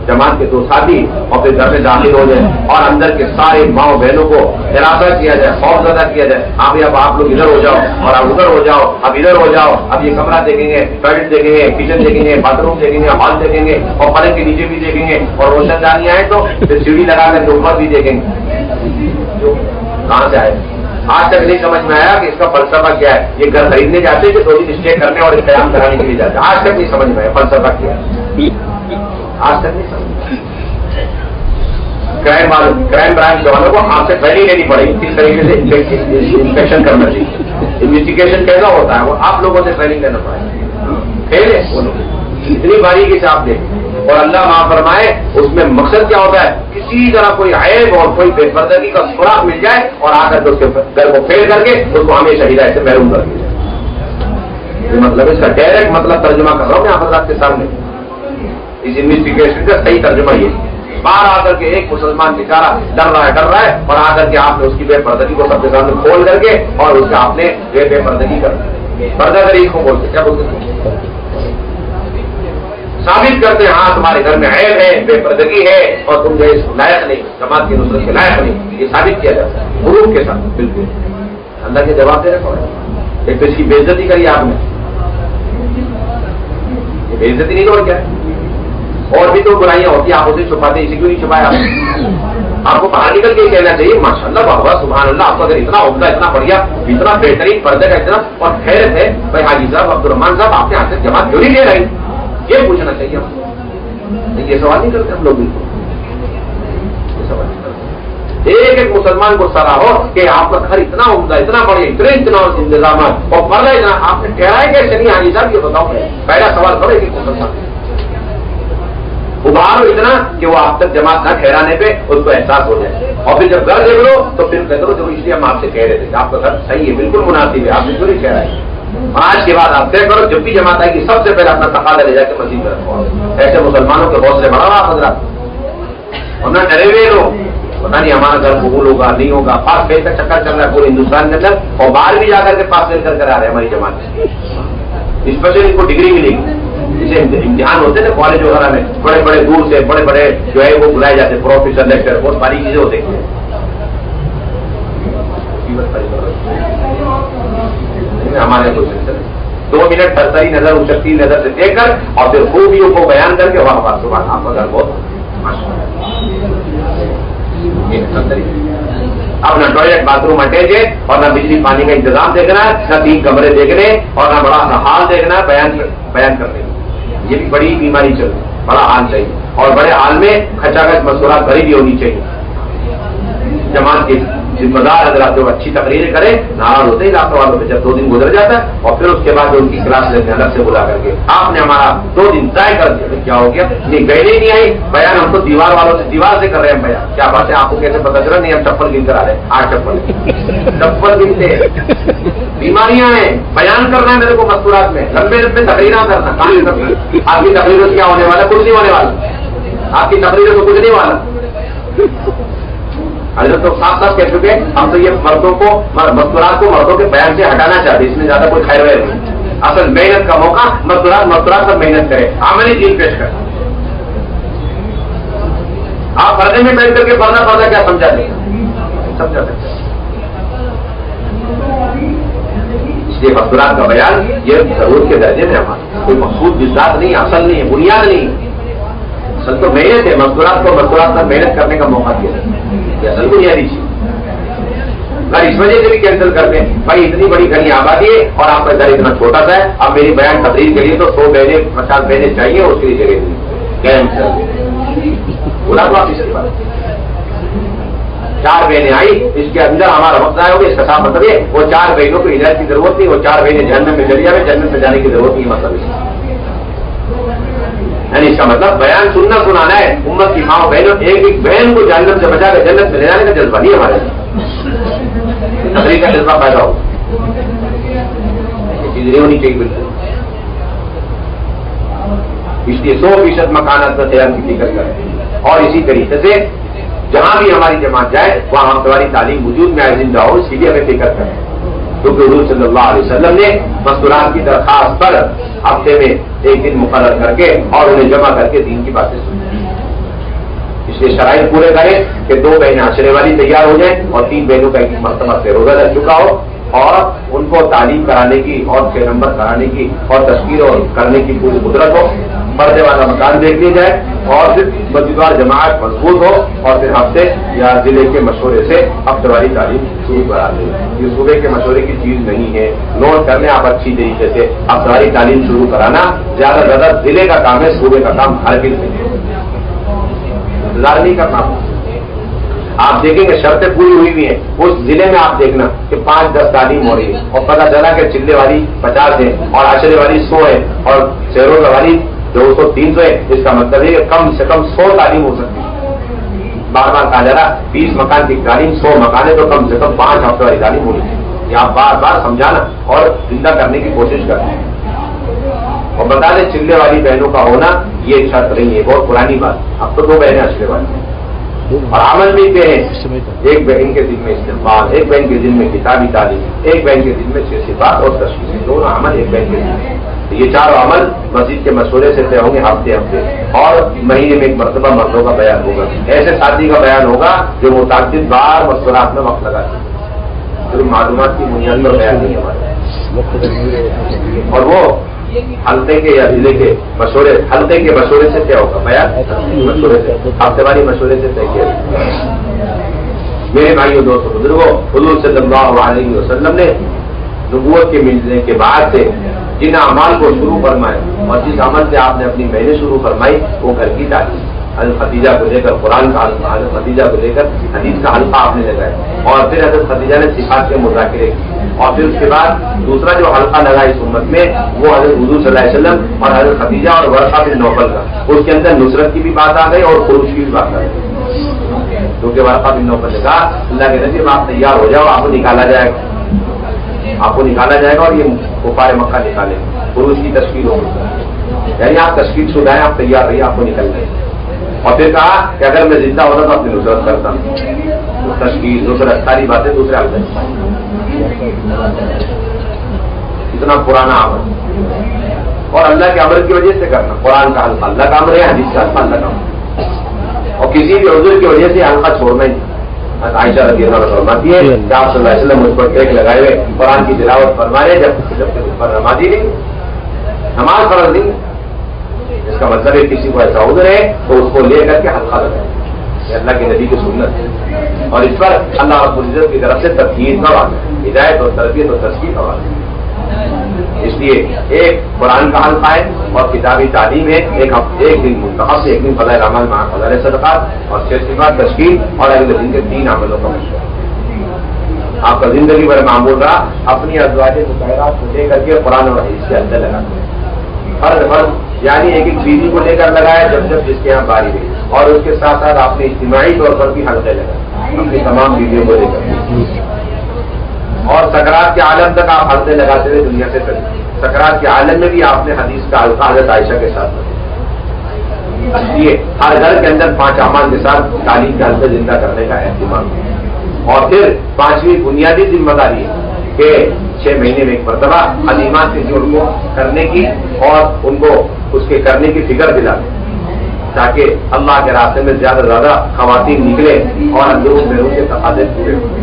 جماعت کے 2 ساتھی, اور پھر گھر میں داخل ہو جائے اور اندر کے سارے ماؤں بہنوں کو ارادہ کیا جائے, خوف زدہ کیا جائے. آپ لوگ ادھر ہو جاؤ اور آپ ادھر ہو جاؤ, اب ادھر ہو جاؤ, اب یہ کمرہ دیکھیں گے, ٹوائلٹ دیکھیں گے, کچن دیکھیں گے, باتھ روم دیکھیں گے, ہال دیکھیں گے, اور پلنگ کے نیچے بھی دیکھیں گے, اور روشن دانیاں آئے تو پھر سیڑھی لگا کر کے اوپر بھی دیکھیں گے. جو کہاں سے آئے آج تک نہیں سمجھ میں آیا کہ اس کا فلسفہ کیا ہے. یہ گھر خریدنے جاتے ہیں کہ 2 دن اسٹے کرنے اور قیام کرانے کے لیے جاتے ہیں. آج تک نہیں سمجھ میں آیا فلسفہ کیا ہے, آج تک نہیں سمجھ. کرائم برانچ والوں کو آپ سے ٹریننگ لینی پڑے گی, کس طریقے سے انسپیکشن کرنا چاہیے, انویسٹیگیشن کیسا ہوتا ہے, وہ آپ لوگوں سے ٹریننگ لینا پڑے گا. کھیل ہے وہ لوگ اتنی باریکی سے آپ دیکھیں. اور اللہ معاف فرمائے اس میں مقصد کیا ہوتا ہے؟ کسی طرح کوئی عیب اور کوئی بے پردگی کا سراغ مل جائے اور آ کر کے اس کے گھر کو پھیر کر کے اس کو ہمیشہ ہدایت سے محروم کر دیا جائے. یہ مطلب اس کا ڈائریکٹ مطلب ترجمہ کر رہا ہوں میں آپ حضرات کے سامنے. اس انویسٹیگیشن کا صحیح ترجمہ یہ باہر آ کر کے ایک مسلمان بیچارہ ڈر رہا ہے اور آ کر کے آپ نے اس کی بے پردگی کو سب کے سامنے کھول کر کے اور اس کا آپ نے بے پردگی کر پردہ کری کو بولتے کیا بولتے ثابت کرتے ہیں ہاں تمہارے گھر میں عیب ہے بے پردگی ہے اور تم جو اس لائق نہیں جماعت کی نصرت کے لائق نہیں. یہ ثابت کیا جاتا ہے غروب کے ساتھ. بالکل اللہ کے جواب دے رہے کون ہے؟ ایک تو اس کی بے عزتی کری آپ نے. یہ بے عزتی نہیں تو کیا ہے؟ اور بھی تو برائیاں ہوتی ہیں آپ اسے چھپاتے اسے کیوں نہیں چھپایا آپ کو باہر نکل کے ہی کہنا چاہیے ماشاء اللہ بابا سبحان اللہ آپ کو اگر اتنا عمدہ اتنا بڑھیا اتنا بہترین پردے کا اتنا اور خیرت ہے بھائی حاجی صاحب عبدالرحمان صاحب آپ نے ہاتھ سے جماعت کیوں نہیں لے رہی یہ پوچھنا چاہیے ہم. یہ سوال نہیں کرتے ہم لوگ بالکل یہ سوال نہیں کرتے. ایک مسلمان کو سرا ہو کہ آپ کا گھر اتنا عمدہ اتنا بڑھیا اتنا انتظامات اور پردہ اتنا آپ نے کہہ رہا ہے کہ چلیے حاجی صاحب یہ بتاؤ پہلا سوال کرو ایک مسلمان ابھارو اتنا کہ وہ آپ تک جماعت نہ ٹھہرانے پہ اس کو احساس ہو جائے اور پھر جب گھر دیکھ لو تو پھر کہہ دو جو اس لیے ہم آپ سے کہہ رہے تھے کہ آپ کا گھر صحیح ہے بالکل مناسب ہے آپ بالکل نہیں کہہ رہے ہیں. آج کے بعد آپ طے کرو جب بھی جماعت آئے گی سب سے پہلے اپنا تقاضا لے جا کے مسجد میں رکھو. ایسے مسلمانوں کے حوصلے بڑھاؤ آپ حضرات اور نہ ڈرے ہوئے لو پتا نہیں ہمارا گھر قبول ہوگا نہیں ہوگا. پاس فیل کا چکر چل رہا ہے پورے ہندوستان کے اندر اور باہر بھی جا کر کے پاس فیل کر آ رہے ہیں ہماری جماعت اسپیشلی ان کو ڈگری ملے گی. جسے امتحان ہوتے ہیں نا کالج وغیرہ میں بڑے بڑے دور سے بڑے بڑے جو ہے وہ بلائے جاتے ہیں پروفیسر لیکچر بہت ساری چیزیں ہوتی ہیں. ہمارے کوئی سلسلہ 2 منٹ برتری نظر اچکتی نظر سے دیکھ کر اور پھر خوبیوں کو بیان کر کے وہاں بات صبح آپ کا گھر بہت اب نہ ٹوائلٹ باتھ روم اٹیچ ہے اور نہ بجلی پانی کا انتظام دیکھنا ہے نہ 3 کمرے دیکھنے اور نہ بڑا سا ہال دیکھنا ہے بیان کرنے. یہ بھی بڑی بیماری چل رہی ہے. بڑا حال چاہیے اور بڑے حال میں کھچاکھچ مصورات بھری بھی ہونی چاہیے. جماعت کے ذمہ دار حضرات جو اچھی تقریریں کریں ناراض ہوتے ہیں علاقے والوں پہ جب 2 دن گزر جاتا ہے اور پھر اس کے بعد ان کی کلاس لیتے ہیں الگ سے بلا کر کے آپ نے ہمارا 2 دن ضائع کر دیا. کیا ہو گیا نہیں گہنے نہیں آئی بیان ہم تو دیوار والوں سے دیوار سے کر رہے ہیں بیان. کیا بات ہے آپ کو کیسے پتا چلا نہیں ہم چپل گن کر آ رہے ہیں 8 چپل گنتے بیماریاں ہیں. بیان کرنا ہے میرے کو مستورات میں لمبے لمبے تقریریں کرنا کام کرنا. آپ کی تقریروں سے کیا ہونے والا کچھ نہیں ہونے والا. آپ کی تقریروں سے کچھ نہیں والا. حضرت تو صاف صاف کہہ چکے ہم تو یہ مردوں کو مستورات کو مردوں کے بیان سے ہٹانا چاہتے اس میں زیادہ کوئی خیر ویر نہیں. اصل محنت کا موقع مستورات سب محنت کرے عملی چیز پیش کر. آپ پردے میں بیٹھ کر کے پردہ کیا سمجھا دیں سمجھا سکتے. اس لیے مستورات کا بیان یہ ضرورت کے درجے میں ہمارا کوئی مقصود بذات نہیں اصل نہیں ہے بنیاد نہیں. اصل تو محنت ہے مستورات کو مستورات پر محنت کرنے کا موقع دیا یہ اصل بنیادی چیز. اس وجہ سے بھی کینسل کرتے ہیں بھائی اتنی بڑی گھنی آبادی ہے اور آپ کا گھر اتنا چھوٹا سا ہے. اب میری بیان تقریر کے لیے تو 100 بہنیں 50 بہنیں چاہیے اس کے لیے جگہ نہیں کینسل بولا تو آپ اس کے بعد 4 بہنیں آئی اس کے اندر ہمارا وقت آئے ہوگا. اس کا صاف مطلب ہے وہ 4 بہنوں کو ہدایت کی ضرورت نہیں. وہ 4 بہنیں جہنم میں چلی جائے جنت میں جانے کی ضرورت نہیں. مطلب یعنی اس کا مطلب بیان سنانا ہے امت کی ماں بہنوں ایک بہن کو جہنم سے بچا کر جنت میں لے جانے کا جذبہ نہیں ہمارے تقریر کا جذبہ پیدا ہو. یہ چیز نہیں ہونی چاہیے بالکل. اس لیے 100% مکانات میں تیار کی فکر کریں اور اسی طریقے سے جہاں بھی ہماری جماعت جائے وہاں ہماری تعلیم وجود میں آئے زندہ ہو اس کی بھی ہمیں فکر کریں. کیونکہ حضور صلی اللہ علیہ وسلم نے مستورات کی درخواست پر ہفتے میں 1 دن مقرر کر کے اور انہیں جمع کر کے دین کی باتیں سنی. اس لیے شرائط پورے کریں کہ 2 بہنیں عشرے والی تیار ہو جائیں اور 3 بہنوں کا ایک مرتبہ سے روزہ لگ چکا ہو اور ان کو تعلیم کرانے کی اور 6 نمبر کرانے کی اور تشکیل اور کرنے کی پوری قدرت ہو. پردے والا مکان دیکھ لی جائے اور پھر مسجدوار جماعت مضبوط ہو اور پھر ہفتے یا ضلع کے مشورے سے ہفتے والی تعلیم شروع کرا دیں. یہ صوبے کے مشورے کی چیز نہیں ہے. نوٹ کرنے آپ اچھی طریقے سے ہفتے والی تعلیم شروع کرانا زیادہ زیادہ ضلع کا کام ہے. صوبے کا کام ہر نہیں ہے انتظار نہیں کرنا. آپ دیکھیں گے شرطیں پوری ہوئی ہوئی ہیں اس ضلع میں آپ دیکھنا کہ 5-10 تعلیم ہو رہی ہے اور پتہ چلا کہ چلے والی 50 ہے اور عشرے والی 100 ہے اور 6 روزہ والی 200-300 ہے، اس کا مطلب ہے کہ کم سے کم 100 تعلیم ہو سکتی ہے۔ بار بار کہا جا رہا 20 مکان کی تعلیم 100 مکان ہے تو کم سے کم 5 ہفتے والی تعلیم ہونی چاہیے۔ یہ آپ بار بار سمجھانا اور زندہ کرنے کی کوشش کرنا ہے۔ اور بتا دیں چلے والی بہنوں کا ہونا یہ شرط نہیں ہے، بہت پرانی بات۔ اب تو 2 بہنیں اچھے والی ہیں اور عمل بھی پہ ہیں، ایک بہن کے دل میں استغفار، ایک بہن کے دل میں کتابی تعلیم، ایک بہن کے دل میں 6 صفات اور تشخیص، دونوں عمل ایک بہن کے دل میں۔ یہ 4 عمل مسجد کے مشورے سے طے ہوں گے ہفتے اور مہینے میں 1 مرتبہ مردوں کا بیان ہوگا۔ ایسے ساتھی کا بیان ہوگا جو متعدد بار مشورات میں وقت لگاتے ہیں، صرف معلومات کی بنیاد پر بیان نہیں ہمارے، اور وہ حلقے کے یا ضلع کے مشورے، حلقے کے مشورے سے طے ہوگا بیان، مشورے سے ہفتے والی مشورے سے طے کیا۔ میرے بھائیوں دوستوں بزرگوں، حضور صلی اللہ علیہ وسلم نے نبوت کے ملنے کے بعد سے جن اعمال کو شروع فرمائے اور جس عمل سے آپ نے اپنی محنت شروع فرمائی وہ گھر کی تعلیم، حضرت خدیجہ کو لے کر قرآن کا حلقہ، حضرت خدیجہ کو لے کر حدیث کا حلقہ آپ نے لگایا، اور پھر حضرت خدیجہ نے صفات کے مذاکرے کیے، اور پھر اس کے بعد دوسرا جو حلقہ لگا اس امت میں وہ حضرت حضور صلی اللہ علیہ وسلم اور حضرت خدیجہ اور ورقہ بن نوفل کا، اس کے اندر نصرت کی بھی بات آ گئی اور خروج کی بھی بات آ گئی، کیونکہ ورقہ بن نوفل نے کہا اللہ کے نبی آپ تیار ہو جاؤ، آپ کو نکالا جائے گا، آپ کو نکالا جائے گا اور یہ کفار مکہ نکالے گا، خروج کی تشکیل ہوگی، یعنی آپ تشکیل شدہ ہیں، آپ تیار رہیے، آپ کو نکلنا ہے۔ اور پھر کہا کہ اگر میں زندہ ہوتا تو اپنی نصرت کرتا ہوں، تشکیل نصرت ساری باتیں دوسرے حال میں، اتنا پرانا عمل اور اللہ کے عمل کی وجہ سے کرنا، قرآن کا حلقہ اللہ کا عمل ہے، حدیث کا حلقہ اللہ کا عمل، اور کسی بھی عذر کی وجہ سے حلقہ چھوڑنا ہی نہیں۔ عائشہ رضی اللہ عنہا فرماتی ہے کہ آپ صلی اللہ علیہ وسلم مجھ پر ٹیک لگائے ہوئے قرآن کی تلاوت فرمائے جب پر نمازی نہیں، نماز فرض نہیں، اس کا مطلب ہے کسی کو ایسا عذر ہے تو اس کو لے کر کے حلقہ لگائے، یہ اللہ کے نبی کی سنت ہے، اور اس پر اللہ رب العزت کی طرف سے ترغیب کا وعدہ ہے، ہدایت اور تربیت اور تشکیل کا وعدہ ہے۔ اس لیے ایک قرآن کا حلقہ ہے اور کتابی تعلیم ہے، ایک دن منتخب سے، ایک دن فضائل اعمال مع فضائل صدقات، اور 6 صفات تشکیل، اور اگلے دن کے 3 عملوں کا مشورہ۔ آپ کا زندگی بھر معمول رہا اپنی ازواج مطہرات کو لے کر کے قرآن اور حدیث کے اندر لگا، فرض یعنی ایک بیوی کو لے کر لگایا جب جس کے یہاں باری ہوئی، اور اس کے ساتھ ساتھ آپ نے اجتماعی طور پر بھی حلقے لگائے اپنی تمام بیویوں کو لے کر، اور سکرات کے عالم تک آپ حلقے لگاتے ہوئے دنیا سے چلے۔ سکرات کے عالم میں بھی آپ نے حدیث کا حلقہ حضرت عائشہ کے ساتھ لگایا۔ اس لیے ہر گھر کے اندر 5 اعمال کے ساتھ تعلیم کے حلقے زندہ کرنے کا اہتمام ہے، اور پھر 5ویں بنیادی ذمہ داری ہے کہ 6 مہینے میں 1 مرتبہ حلیمات سے جوڑ کو کرنے کی اور ان کو اس کے کرنے کی فکر دلانے، تاکہ اللہ کے راستے میں زیادہ سے زیادہ خواتین نکلے اور اندرون بیرون کے تقاضے پورے ہوں۔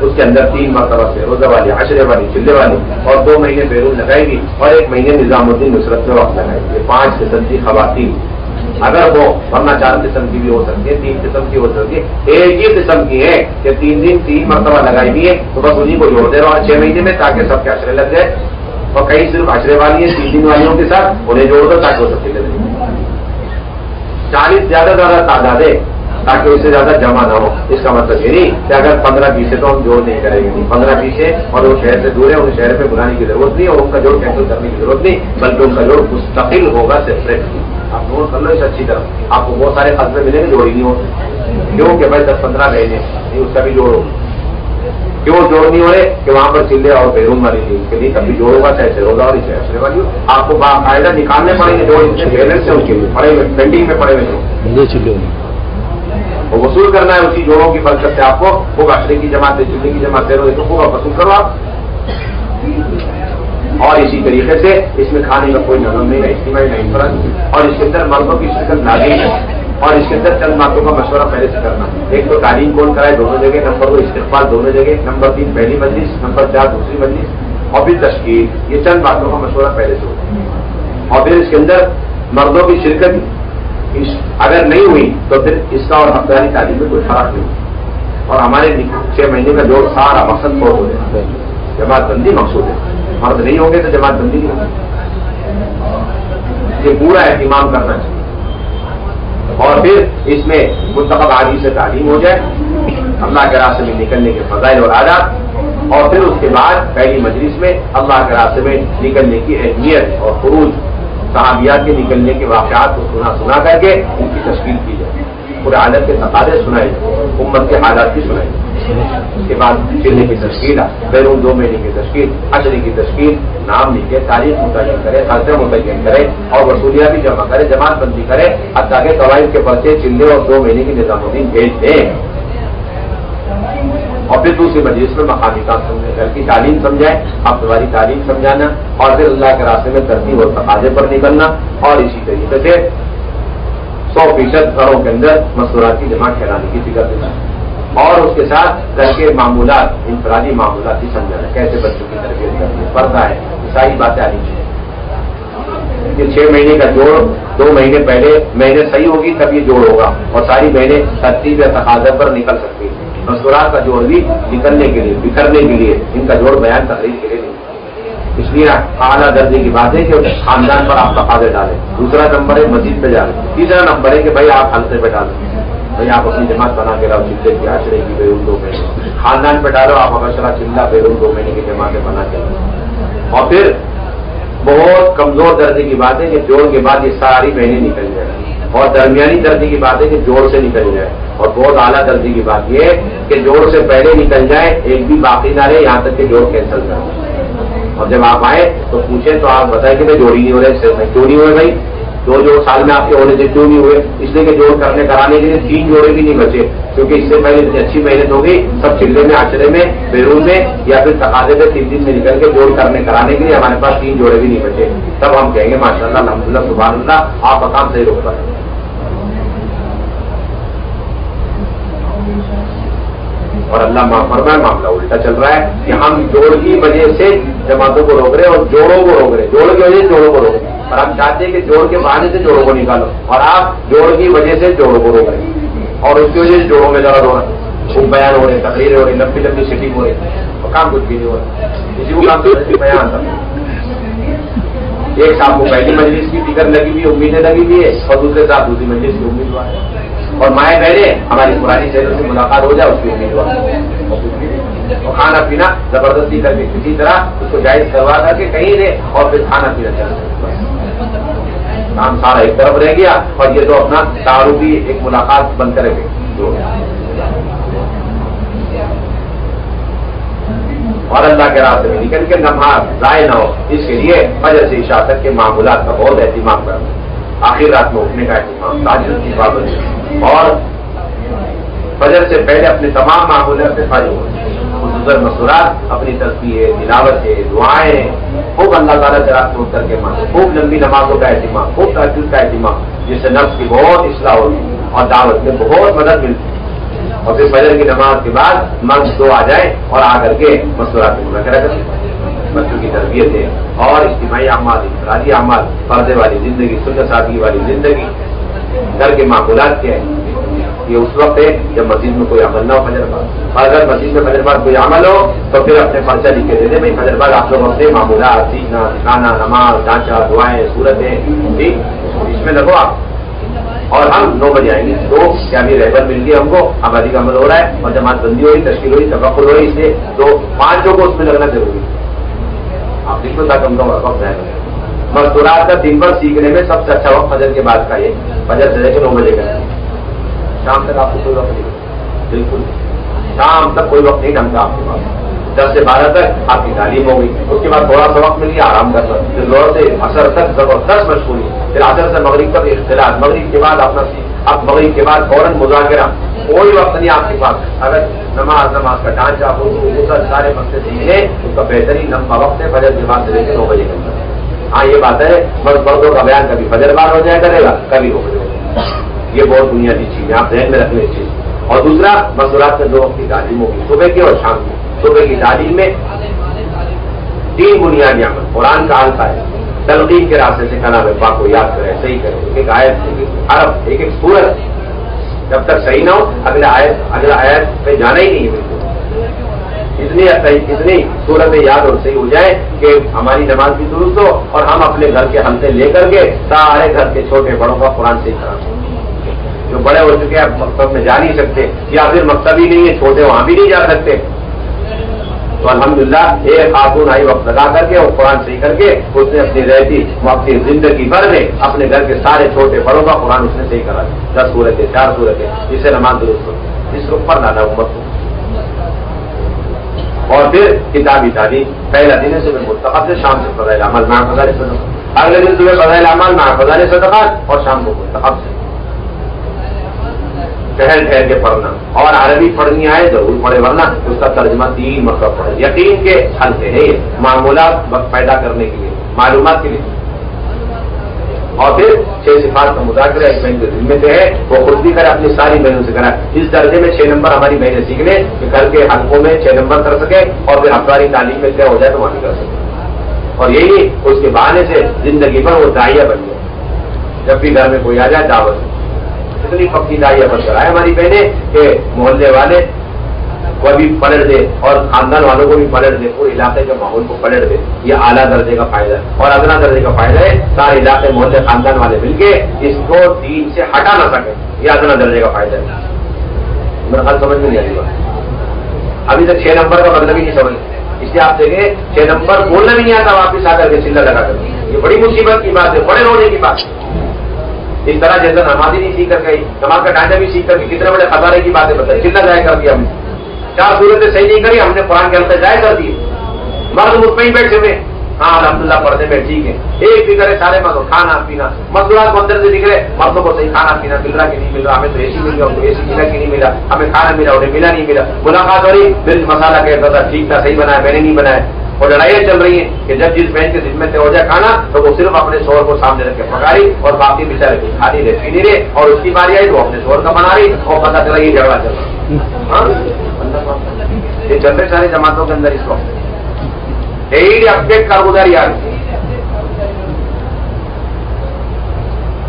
اس کے اندر 3 مرتبہ سے روزہ والی، عشرے والی، چلے والی، اور 2 مہینے بیرون لگائے گی اور 1 مہینے نظام الدین نصرت میں وقت لگائے گی۔ یہ 5 قسم کی خواتین اگر وہ، ورنہ 4 قسم کی بھی ہو سکتی ہے، 3 قسم کی ہو سکتی ہے، ایک ہی قسم کی ہے کہ 3 دن 3 مرتبہ لگائی بھی ہے تو بس انہیں کو جوڑ دے رہا 6 مہینے میں، تاکہ سب کے عشرے لگ جائے، اور کئی صرف عشرے والی ہیں 3 دن والیوں کے ساتھ انہیں جوڑ دو تاکہ وہ سب کے لگے۔ 40 زیادہ تعداد ہے تاکہ اس سے زیادہ جمع نہ ہو۔ اس کا مطلب یہ نہیں کہ اگر 15-20 ہے تو ہم جوڑ نہیں کریں گے، نہیں، 15-20 ہے اور وہ شہر سے دور ہے، ان شہر پہ بلانے کی ضرورت نہیں، اور ان کا جوڑ کینسل کرنے کی ضرورت نہیں، بلکہ ان کا جوڑ مستقل ہوگا، سیپریٹ۔ آپ نوٹ کر لو اس اچھی طرح، آپ کو بہت سارے قصبے ملیں گے جوڑ ہی نہیں ہو، کیوں کہ بھائی 10-15 مہینے اس کا بھی جوڑ ہو، کیوں جوڑ نہیں ہو رہے کہ وہاں پر چلے اور بیرون والی تھی، اس کے لیے کبھی جوڑ ہوگا، چاہے روزہ اور چاہے عشرے والی ہو، آپ کو باقاعدہ نکالنے پڑیں گے جوڑ، بیلنس سے ان کے پڑے ہوئے پینڈنگ میں پڑے ہوئے وہ وصول کرنا ہے، اسی جوڑوں کی برکت سے آپ کو خوب عشرے کی جماعت، چلے کی جماعت دے رہے تو خوب وصول کرو آپ۔ اور اسی طریقے سے اس میں کھانے کا کوئی نظم نہیں ہے، اجتماعی نہیں فرق، اور اس کے اندر مردوں کی شرکت لازمی ہے، اور اس کے اندر چند باتوں کا مشورہ پہلے سے کرنا، ایک تو تعلیم کون کرائے دونوں جگہ، نمبر 2 استقبال دونوں جگہ، نمبر 3 پہلی مجلس، نمبر 4 دوسری مجلس، اور پھر تشکیل، یہ چند باتوں کا مشورہ پہلے سے ہوتا ہے، اور پھر اس کے اندر مردوں کی شرکت اگر نہیں ہوئی تو پھر اس کا اور ہفتاری تعلیم میں کوئی فرق نہیں، اور ہمارے 6 مہینے کا جوڑ سارا مقصد بہت ہو جائے، جماعت بندی مقصود ہے، مرد نہیں ہوں گے تو جماعت بندی نہیں ہوگی، یہ پورا اہتمام کرنا چاہیے، اور پھر اس میں منتخب حدیث سے تعلیم ہو جائے، اللہ کے راستے میں نکلنے کے فضائل اور آداب، اور پھر اس کے بعد پہلی مجلس میں اللہ کے راستے میں نکلنے کی اہمیت اور خروج صحابیات کے نکلنے کے واقعات کو سنا کر کے ان کی تشکیل کی جائے، پورے حالت کے تقاضے سنائے جائے، امت کے حالات بھی سنائے جائے۔ اس کے بعد چلنے کی تشکیل، بیرون 2 مہینے کی تشکیل، عشرے کی تشکیل، نام لکھے، تاریخ متعین کرے، خرچہ متعین کرے اور وصولیاں بھی جمع کرے، جماعت بندی کرے، حتیٰ کہ قواعد کے پرچے چلے اور 2 مہینے کی نظام الدین بھیج دیں، اور پھر دوسری مجلس میں مقامی کام سمجھے، گھر کی تعلیم سمجھائے، اب تمہاری تعلیم سمجھانا، اور پھر اللہ کے راستے میں ترتیب اور تقاضے پر نکلنا، اور اسی طریقے سے 100% گھروں کے اندر مستورات کی جماعت ٹھہرانے کی فکر دینا، اور اس کے ساتھ گھر کے معمولات، انفرادی معمولات بھی سمجھانا، کیسے بچوں کی تربیت کرنی ہے، پردہ ہے، ساری باتیں آنی چاہیے۔ 6 مہینے کا جوڑ 2 مہینے پہلے مہینے صحیح ہوگی تب یہ جوڑ ہوگا، اور ساری مہینے ترتیب یا تقاضے پر نکل سکتی ہے۔ مستورات کا جوڑ بھی نکلنے کے لیے، بکھرنے کے لیے، ان کا جوڑ بیان تقریر کے لیے نہیں۔ اس لیے اعلیٰ درجے کی بات ہے کہ خاندان پر آپ تقاضے ڈالیں، دوسرا نمبر ہے مسجد پہ ڈالیں، تیسرا نمبر ہے کہ بھائی آپ حلقے پہ ڈالیں، بھائی آپ اپنی جماعت بنا کے لاؤ، چلے کی عشرے کی بیرون 2 مہینے، خاندان پہ ڈالو آپ ابشرہ چلہ بیرون 2 مہینے کی جماعتیں بنا کے لاؤ۔ اور پھر بہت کمزور درجے کی بات ہے کہ جوڑ کے بعد یہ ساری مہینے نکل جائے، اور درمیانی درجے کی بات ہے کہ جوڑ سے نکل جائے، اور بہت اعلیٰ درجے کی بات یہ ہے کہ جوڑ سے پہلے نکل جائے، ایک بھی باقی نہ رہے، یہاں تک کہ جوڑ کینسل کر دیں۔ اور جب آپ آئے تو پوچھیں تو آپ بتائیں کہ جوڑ ہی نہیں ہو رہے، کیوں نہیں ہوئے بھائی؟ جو سال میں آپ کے ہونے سے کیوں نہیں ہوئے؟ اس لیے کہ جوڑ کرانے کے لیے 3 جوڑے بھی نہیں بچے، کیونکہ اس سے پہلے اتنی اچھی محنت ہوگی، سب چلے میں، عشرے میں، بیرون میں، یا پھر تقاضے میں 3 دن میں نکل کے جوڑ کرانے کے لیے ہمارے پاس 3 جوڑے بھی نہیں بچے، تب ہم کہیں گے ماشاء اللہ الحمدللہ سبحان اللہ آپ کا کام صحیح روک پائیں۔ اور اللہ معاف فرمائے معاملہ الٹا چل رہا ہے کہ ہم جوڑ کی وجہ سے جماعتوں کو روک رہے اور جوڑوں کو روک رہے، جوڑ کی وجہ سے جوڑوں کو روک رہے، اور ہم چاہتے ہیں کہ جوڑ کے بہانے سے جوڑوں کو نکالو، اور آپ جوڑ کی وجہ سے جوڑوں کو روک رہے، اور اس کی وجہ سے جوڑوں میں درد ہو رہا ہے، خوب بیان ہو رہے، تقریر ہو رہی، لمبی لمبی سیٹنگ ہو رہی، اور کام کچھ بھی نہیں ہو رہا، کسی کو کام بیان تھا۔ ایک صاحب کو پہلی مجلس کی فکر لگی ہوئی، امیدیں لگی ہوئی ہے، اور دوسرے صاحب دوسری مجلس کی امیدوار ہے، اور مائیں بہنیں ہماری پرانی چہروں سے ملاقات ہو جائے اس کی امیدوار، اور کھانا پینا زبردستی کر کے کسی طرح اس کو جائز کروا کر کے کہیں دے، اور پھر کھانا پینا چلے، کام سارا ایک طرف رہ گیا، اور یہ تو اپنا تعارفی ایک ملاقات بن کر رکھے، اور اللہ کے راستے میں نکل کے نماز ضائع نہ ہو، اس کے لیے فجر سے عشاء تک کے معمولات کا بہت اہتمام کرنا، آخر رات میں اٹھنے کا اہتمام، تہجد کی پابندی، اور فجر سے پہلے اپنے تمام معمولات سے فارغ ہو، خصوصاً مسورات، اپنی تسبیح، تلاوت، دعائیں، خوب اللہ تعالیٰ سے رات اٹھ کر کے مانگو، خوب لمبی نمازوں کا اہتمام، خوب تہجد کا اہتمام، جس سے نفس کی بہت اصلاح ہوتی اور دعوت میں بہت مدد ملتی، اور پھر فجر کی نماز کے بعد مرد 2 آ جائیں اور آ کر کے مسورات میں مذاکرہ کریں، بچوں کی تربیت ہے، اور اجتماعی اعمال، انفرادی اعمال، پردے والی زندگی، سنت سادگی والی زندگی، گھر کے معمولات کیا ہے، یہ اس وقت ہے جب مسجد میں کوئی عمل نہ ہو فجر بعد، اور اگر مسجد میں فجر بعد کوئی عمل ہو تو پھر اپنے پرچہ لکھ کے دے دیں، بھائی فجر بعد آپ لوگ اپنے معمولات سیکھنا، سکھانا، نماز، ڈھانچہ، دعائیں، صورتیں، ٹھیک اس میں لگو آپ، اور ہم 9 بجے آئیں گے، تو کیا بھی رہبر مل گئی ہم کو، آبادی کا عمل ہو رہا ہے، اور جماعت بندی ہو رہی، تشکیل ہو رہی، تفقل ہو رہی، اس لیے 5 کو اس میں لگنا ضروری ہے، آپ لکھو تاکہ ہم کا وقت رہے گا۔ مستورات کا دن بھر سیکھنے میں سب سے اچھا وقت فجر کے بعد کا ہے، فجر سے لے کے 9 بجے کا، شام تک آپ کو کوئی وقت نہیں، بالکل شام تک کوئی وقت نہیں ڈھنگتا آپ کے پاس، 10 سے 12 تک آپ کی تعلیم ہو گئی، اس کے بعد تھوڑا سا وقت مل گیا آرام کرنا، پھر زور سے عصر تک زبردست مشغولی، پھر عصر سے مغرب تک اختلاط، مغرب کے بعد اپنا اب مغرب کے بعد فوراً مذاکرہ، کوئی وقت نہیں آپ کے پاس، اگر نماز کا ڈھانچہ غسل سارے مسئلے سیکھنے اس کا بہترین لمبا وقت ہے فجر کے بعد سے لے کے 9 بجے کے اندر۔ ہاں یہ بات ہے مردوں کا بیان کبھی فجر بعد ہو جائے کرے گا، کبھی 9 بجے، یہ بہت بنیادی چیز ہے، آپ ذہن میں رکھنے چیز۔ اور دوسرا مسورات میں 2 وقت کی تعلیم ہوگی، صبح کی اور شام کی۔ صبح کی تعلیم میں 3 بنیادی عمل، قرآن کا حلقہ ہے، تلقین کے راستے سے کلام پاک کو یاد کرے، صحیح کرے، ایک آیت، ایک حرف، ایک سورت، جب تک صحیح نہ ہو اگلا آیت پہ جانا ہی نہیں ہے، بالکل اتنی صورتیں یاد اور صحیح ہو جائے کہ ہماری نماز بھی درست ہو، اور ہم اپنے گھر کے حلقے لے کر کے سارے گھر کے چھوٹے بڑوں کا قرآن سے کرا، جو بڑے ہو چکے ہیں مکتب میں جا نہیں سکتے، یا پھر مکتب ہی نہیں ہے، چھوٹے وہاں بھی نہیں جا سکتے، تو الحمدللہ ایک خاتون آئی وقت لگا کر کے اور قرآن صحیح کر کے اس نے اپنی رہتی اپنی زندگی بھر میں اپنے گھر کے سارے چھوٹے بڑوں کا قرآن اس نے صحیح کرا 10 سورتیں 4 سورتیں، جس سے نماز درست ہو، اس کے اوپر لانا امت کو۔ اور پھر کتابی تعلیم، پہلا دن ہے صبح مستقب سے شام سے فضائل اعمال مع فضائل صدقات، اگلے دن صبح فضائل اعمال مع فضائل صدقات اور شام کو مستقب سے ٹہل ٹہل کے پڑھنا، اور عربی پڑھنی آئے ضرور پڑھے، ورنہ اس کا ترجمہ 3 مرتبہ پڑھے۔ یقین کے حلقے ہیں یہ معمولات وقت پیدا کرنے کے لیے، معلومات کے لیے۔ اور پھر 6 صفات کا مذاکرہ ایک بہن کے ذمے سے ہے، وہ خود بھی کرے، اپنی ساری بہنوں سے کرا۔ اس درجے میں 6 نمبر ہماری بہنیں سیکھ لیں کہ گھر کے حلقوں میں 6 نمبر کر سکے، اور پھر افطاری تعلیم میں طے ہو جائے تو وہاں بھی کر سکے، اور یہی اس کے بہانے سے زندگی پر وہ داعیہ بن گئے۔ جب بھی گھر میں کوئی آ جائے دعوت، اتنی پکی داعیہ بن کر آئے ہماری بہنیں کہ محلے والے کو بھی پلٹ دے اور خاندان والوں کو بھی پلٹ دے، پورے علاقے کے ماحول کو پلٹ دے۔ یہ اعلیٰ درجے کا فائدہ ہے، اور ادنا درجے کا فائدہ ہے سارے علاقے محلے خاندان والے مل کے اس کو دین سے ہٹا نہ سکے، یہ ادنا درجے کا فائدہ ہے۔ میرا خیال سمجھ میں نہیں آئی بات، ابھی تک 6 نمبر کا مطلب ہی نہیں سمجھ، اس لیے آپ دیکھیں 6 نمبر بولنا بھی نہیں آتا، واپس آ کر کے چلا لگا کر، یہ بڑی مصیبت کی بات ہے، بڑے رونے کی بات۔ اس طرح جیسا نماز ہی نہیں سیکھ کر گئی، نماز کا ڈھانچہ بھی سیکھ کر کے کتنے بڑے خسارے کی باتیں بتائی، چلا جائے کر دیا ہم نے، 4 صورتیں صحیح نہیں کری، ہم نے قرآن کے الفاظ ضائع کر دیے، مرد مجھ پہ ہی بیٹھے ہوئے، ہاں الحمدللہ پڑھنے میں ٹھیک ہے، ایک بھی کرے سارے مرد کھانا پینا، مزدورات مندر سے دکھ رہے، مردوں کو صحیح کھانا پینا مل رہا کہ نہیں مل رہا، ہمیں تو اے سی مل گیا، ان کو اے سی ملا کہ نہیں ملا، ہمیں کھانا ملا انہیں ملا نہیں ملا، ملاقات ہو رہی مرچ مسالہ کہتا تھا ٹھیک تھا صحیح بنایا میں نے نہیں بنایا، اور لڑائیاں چل رہی ہیں کہ جب جس بہن کے ذمے سے ہو جائے کھانا تو وہ صرف اپنے شوہر کو سامنے رکھ کے پکا رہی، اور باقی بیچارے کو کھا نہیں رہے پی نہیں رہے، اور اس کی باری آئی تو اپنے شوہر کا بنا رہی، اور پتا چلا یہ جھگڑا چل رہا۔ یہ چل رہے سارے جماعتوں کے اندر اس کو یہی اپڈیٹ کارگزاری آ رہی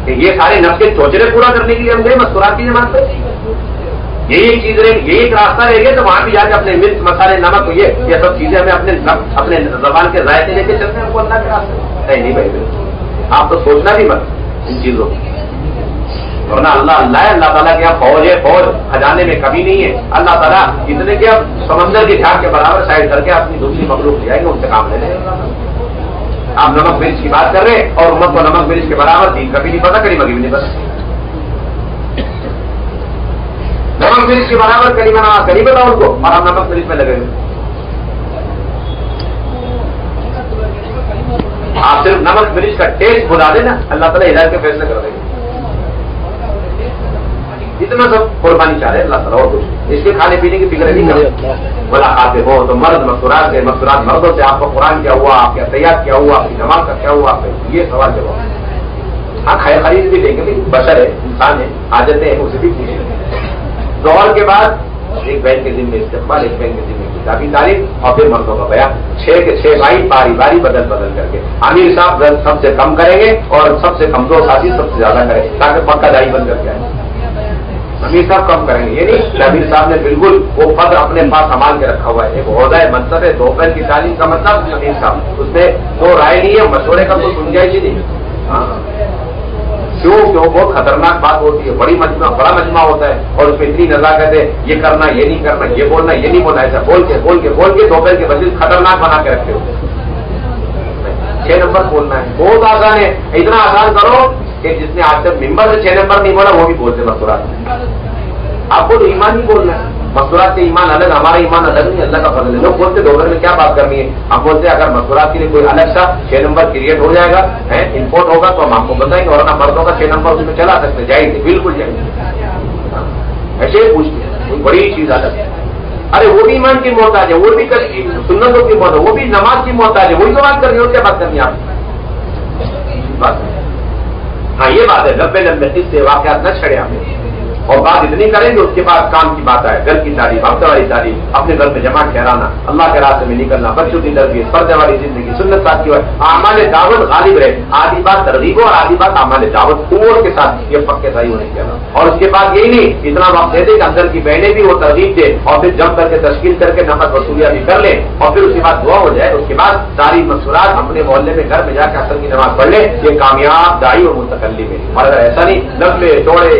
کہ یہ سارے نفس کے چوچرے پورا کرنے کے لیے ہم گئے مستورات کی جماعت پہ، یہی ایک چیز رہے یہی ایک راستہ رہ گیا، تو وہاں بھی جا کے اپنے مرچ مسالے نمک یہ سب چیزیں ہمیں اپنے زبان کے ذائقے لے کے چلتے ہیں، ہم کو اللہ کے راستے نہیں بھائی، آپ تو سوچنا بھی مت ان چیزوں کو، ورنہ اللہ ہے، اللہ تعالیٰ کے یہاں فوج ہے، فوج خزانے میں کمی نہیں ہے، اللہ تعالیٰ اتنے کہ اب سمندر کی جھاگ کے برابر سائڈ کر کے اپنی دوسری مخلوق لے جائیں گے، ان سے کام لے لیں گے۔ آپ نمک مرچ کی بات کر رہے ہیں اور امت کو نمک مرچ کے برابر تھی، کبھی نہیں پتا کریمہ کی بھی نہیں پتا، نمک مرچ کے برابر کریمہ نماز کا نہیں پتا ان کو، اور ہم نمک مرچ میں لگے ہوئے۔ آپ صرف نمک مرچ کا ٹیسٹ بلا دیں نا، اللہ تعالیٰ ہدایت کے فیصلے کر دیں گے۔ اتنا سب قربانی چاہ رہے اللہ تعالیٰ، اور کچھ اس کے کھانے پینے کی فکر نہیں کرتے۔ ملاقاتیں ہو تو مرد مستورات سے، مستورات مردوں سے، آپ کا قرآن کیا ہوا، آپ کا تیار کیا ہوا، آپ کی نماز کا کیا ہوا، یہ سوال جواب۔ ہاں خرید بھی دیں گے، بشر ہے، انسان ہے، عادتیں ہیں، اسے بھی پوچھیں۔ ظہر کے بعد ایک بہن کے ذمے استقبال، ایک بہن کے ذمے کتابی تعلیم، اور پھر مردوں کا بیان، 6 کے 6 بھائی باری باری بدل کر کے۔ امیر صاحب سب سے کم کریں گے اور سب سے کمزور ساتھی سب سے زیادہ کریں تاکہ پکا دائی بن کر کے آئے۔ امیر صاحب کم کریں گے، یہ نہیں کہ امیر صاحب نے بالکل وہ قدر اپنے پاس سنبھال کے رکھا ہوا ہے، ایک عہدہ ہے، منصب ہے، دوپہر کی تعلیم کا مطلب امیر صاحب، اس میں دو رائے نہیں ہے، مشورے کا کوئی گنجائش ہی نہیں۔ ہاں کیوں بہت خطرناک بات ہوتی ہے، بڑا مجمع ہوتا ہے، اور اس میں اتنی نزاکت ہے، یہ کرنا یہ نہیں کرنا، یہ بولنا یہ نہیں بولنا، ایسا بول کے دوپہر کے مجلس خطرناک بنا کے رکھتے ہو۔ 6 نمبر بولنا ہے بہت آسان ہے، اتنا آسان کرو کہ جس نے آج تک ممبر سے 6 نمبر نہیں بولا وہ بھی بولتے مستورات۔ آپ کو تو ایمان ہی بولنا ہے، مستورات سے ایمان الگ، ہمارا ایمان الگ نہیں، اللہ کا فضل ہے۔ لوگ بولتے دوپہر میں کیا بات کرنی ہے، ہم بولتے اگر مستورات کے لیے کوئی الگ سا 6 نمبر کریٹ ہو جائے گا، امپورٹ ہوگا تو ہم آپ کو بتائیں گے، اور نہ مردوں کا 6 نمبر اس میں چلا سکتے، جائیں گے بالکل جائیں گے، ایسے ہی پوچھتے ہیں، کوئی بڑی چیز الگ ہے۔ ارے وہ بھی ایمان کی محتاج ہے، وہ بھی سنتوں کی محتاج ہے، وہ بھی نماز کی محتاج ہے، وہی تو بات کرنی ہے، اور کیا بات کرنی ہے آپ؟ ہاں یہ بات ہے، لمبے لمبے قصے واقعات نہ چھڑے ہمیں، اور بات اتنی کریں گے اس کے بعد کام کی بات آئے، گھر کی تعلیم، ہفتہ والی تعلیم، اپنے گھر میں جمع ٹھہرانا، اللہ کے راستے میں نکلنا، بچوں کی تربیت، پردے والی زندگی، سنت ساتھ کی اعمال دعوت غالب رہے، آدھی بات ترغیب اور آدھی بات اعمال دعوت امور کے ساتھ، یہ پکے صحیح ہونے کے بعد، اور اس کے بعد یہی نہیں اتنا وقت دے دے کہ اندر کی بہنیں بھی وہ ترغیب دے، اور پھر جم کر کے تشکیل کر کے نفس وصولیاں بھی کر لیں، اور پھر اس کے بعد دعا ہو جائے، اس کے بعد ساری مشورات اپنے محلے میں گھر میں جا کے اثر کی نماز پڑھ لیں، یہ کامیاب داعی اور متکلم ہے۔ اور اگر ایسا نہیں لمبے چوڑے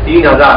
3000,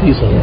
30,000।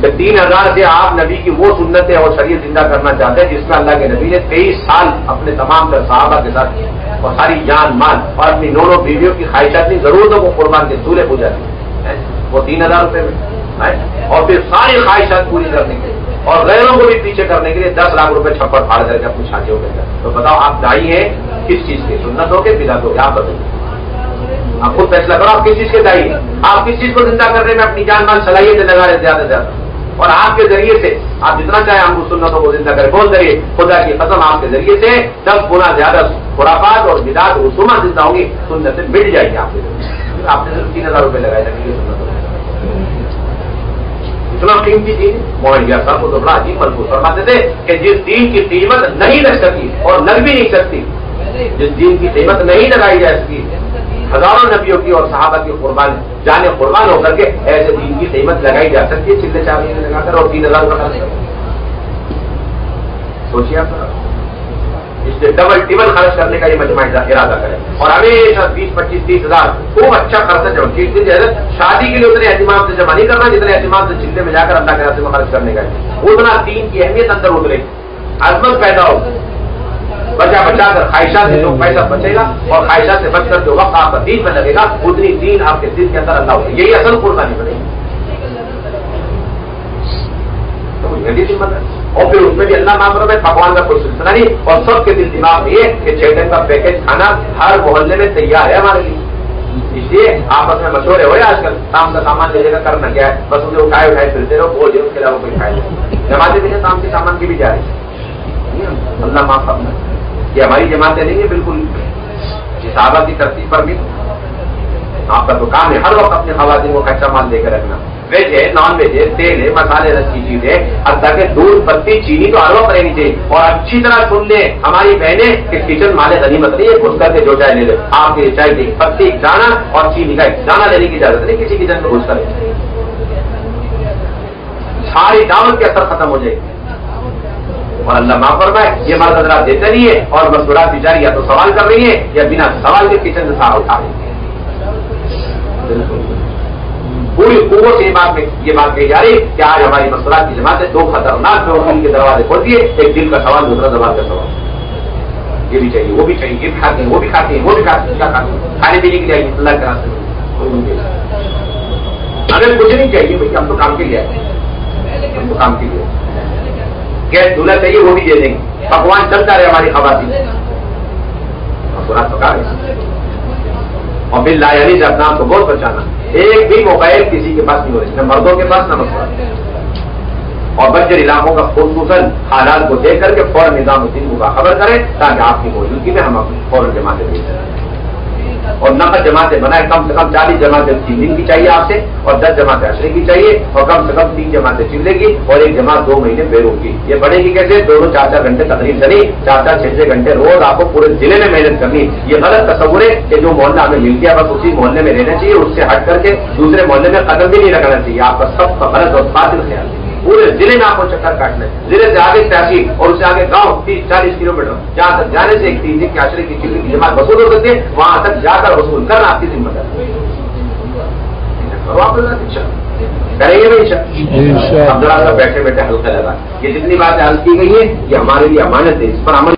کہ 3000 سے آپ نبی کی وہ سنتیں اور شریعت زندہ کرنا چاہتے ہیں جس میں اللہ کے نبی نے 23 سال اپنے تمام تر صحابہ کے ساتھ اور ساری جان مال اور اپنی دونوں بیویوں کی خواہشاتی ضرورتوں کو قربان کے چولہے پوجا دی، وہ 3000 روپے میں، اور پھر ساری خواہشات پوری کرنے کے لیے اور غیروں کو بھی پیچھے کرنے کے لیے 10 لاکھ روپے چھپڑ پھاڑ کر کے اپنی شادیوں کے اندر. تو بتاؤ آپ دائی ہیں کس چیز کے، سنت ہو کے بدعت ہو کے؟ آپ بتائیے، آپ خود فیصلہ کرو آپ کس چیز کے دائی ہیں. آپ کس چیز کو زندہ کرنے میں اپنی جان مال صلاحیتیں لگا رہے زیادہ سے زیادہ، اور آپ کے ذریعے سے آپ جتنا چاہیں ہم کو سنتوں کو زندہ کریں. کون ذریعے؟ خدا کی قسم آپ کے ذریعے سے 10 گنا زیادہ خرافات اور بدعات رسومات زندہ ہوں گی، سنت سے مٹ جائے گی آپ کے ذریعے. آپ نے صرف 3000 روپے لگائے تھے اتنا قیمتی دین. معاویہ صاحب کو تو بڑا عجیب محسوس فرماتے تھے کہ جس دین کی قیمت نہیں لگ سکی اور لگ بھی نہیں سکتی، جس دین کی قیمت نہیں لگائی جا سکی، ہزاروں نبیوں کی اور صحابہ کی قربان جانے قربان ہو کر کے ایسے دین کی قیمت لگائی جا سکتی ہے چلے چار مہینے لگا کر اور 3000 روپے خرچ کر. سوچیے آپ اس سے ڈبل ٹیبل خرچ کرنے کا یہ مجمع ارادہ کرے اور ہمیشہ 20 25 30 ہزار خوب اچھا خرچہ جمع کی. شادی کے لیے اتنے اہتمام سے جمع نہیں کرنا جتنے اہتمام سے چلے میں جا کر اللہ کے راستے میں خرچ کرنے کا ہے. اتنا دین کی اہمیت اندر اترے، عظمت پیدا ہو، بچا بچا کر خواہشات سے جو پیسہ بچے گا اور خواہشات سے بچ کر جو وقت آپ کا دین میں لگے گا اتنی دین آپ کے دل کے اندر اللہ ہوگی. یہی اصل قربانی بنے گی. اور پھر اس میں بھی اللہ معاملہ میں پکوان کا کوئی سلسلہ نہیں اور سب کے دل دماغ میں یہ کہ 6 دن کا پیکج کھانا ہر محلے میں تیار ہے ہمارے لیے. اس لیے آپس میں مشورے ہوئے آج کل کام کا سامان لے کر کرنا کیا ہے، بس اسے اٹھائے پھرتے رہو، بوجھ اس کے علاوہ کوئی کھائے نہیں. جماعتیں بھی ہیں کام کے سامان کی بھی جا رہی ہے. اللہ معاف کرنا یہ ہماری جماعتیں نہیں ہے بالکل. صحابہ کی ترتیب پر بھی آپ کا تو کام ہے ہر وقت اپنے خواتین کو کچا مال دے کے رکھنا. ویج ہے، نان ویج ہے، تیل ہے، مسالے رسی چیز ہے، حتیٰ کہ دودھ پتی چینی تو ہر وقت رہنی چاہیے. اور اچھی طرح سن لیں ہماری بہنیں کہ کچن مال غنیمت نہیں ہے، گھس کر کے جو چائے لے لے. آپ کے چائے کی پتی ایک دانا اور چینی کا ایک دانا لینے کی اجازت نہیں کسی کچن میں گھس کر. ساری دعوت کے اثر ختم ہو جائے گی. اور اللہ معاف فرمائے یہ مرد حضرات دیتے نہیں ہے اور مزدورات بیچاری یا تو سوال کر رہی ہے یا بنا سوال کے کچن سے سارا اٹھا رہی ہے. پوری قوت سے یہ بات کہی جا رہی کہ آج ہماری مسئلات کی جماعتیں 2 خطرناک دل کے دروازے کھول دیے، ایک دل کا سوال دوسرا زبان کا سوال. یہ بھی چاہیے وہ بھی چاہیے، یہ بھی کھاتے ہیں وہ بھی کھاتے ہیں وہ بھی کھاتے ہیں، کیا کھاتے ہیں کھانے پینے کے لیے آئیے اللہ کے راستے میں. اگر کچھ نہیں چاہیے بھائی ہم تو کام کے لیے آئے، ہم تو کام کے لیے گیس دھونا چاہیے وہ بھی دے دیں گے، پکوان چلتا رہے ہماری خواتین پکا رہے. اور پھر لایانی سے اپنا آپ کو بہت بچانا. ایک بھی موبائل کسی کے پاس نہیں ہو رہی، نہ مردوں کے پاس نہ مسئلہ. اور بنجر علاقوں کا خصوصاً حالات کو دیکھ کر کے فوراً نظام الدین کو خبر کریں تاکہ آپ کی موجودگی میں ہم فوراً جماعتیں بھیج سکیں. اور نقد جماعتیں بنائے، کم سے کم 40 جماعتیں 3 دن کی چاہیے آپ سے اور 10 جماعتیں عشرے کی چاہیے اور کم سے کم 3 جماعتیں چلے گی اور ایک جماعت 2 مہینے بیرون کی. یہ بڑھے گی کیسے؟ دونوں 4-4 گھنٹے تقریر کرنی، 4-4 6-6 گھنٹے روز آپ کو پورے ضلع میں محنت کرنی. یہ غلط تصور ہے کہ جو محلہ ہمیں مل گیا بس اسی محلے میں رہنا چاہیے، اس سے ہٹ کر کے دوسرے محلے میں قدم بھی نہیں رکھنا چاہیے. آپ کا سب کا غلط اور باطل خیال ہے. پورے ضلع میں آپ کو چکر کاٹنا ہے، ضلع سے آگے تحصیل اور اس سے آگے گاؤں 30-40 کلومیٹر جہاں تک جانے سے ایک 3 دن کے عشرے کی چلی کی جماعت وصول ہو سکتی ہے، وہاں تک جا کر وصول کرنا آپ کی ذمہ داری ہے. کریں گے نہیں اب ذرا بیٹھے بیٹھے ہلکا لگا. یہ جتنی باتیں حل کی گئی ہے یہ ہمارے لیے امانت ہے، اس پر عمل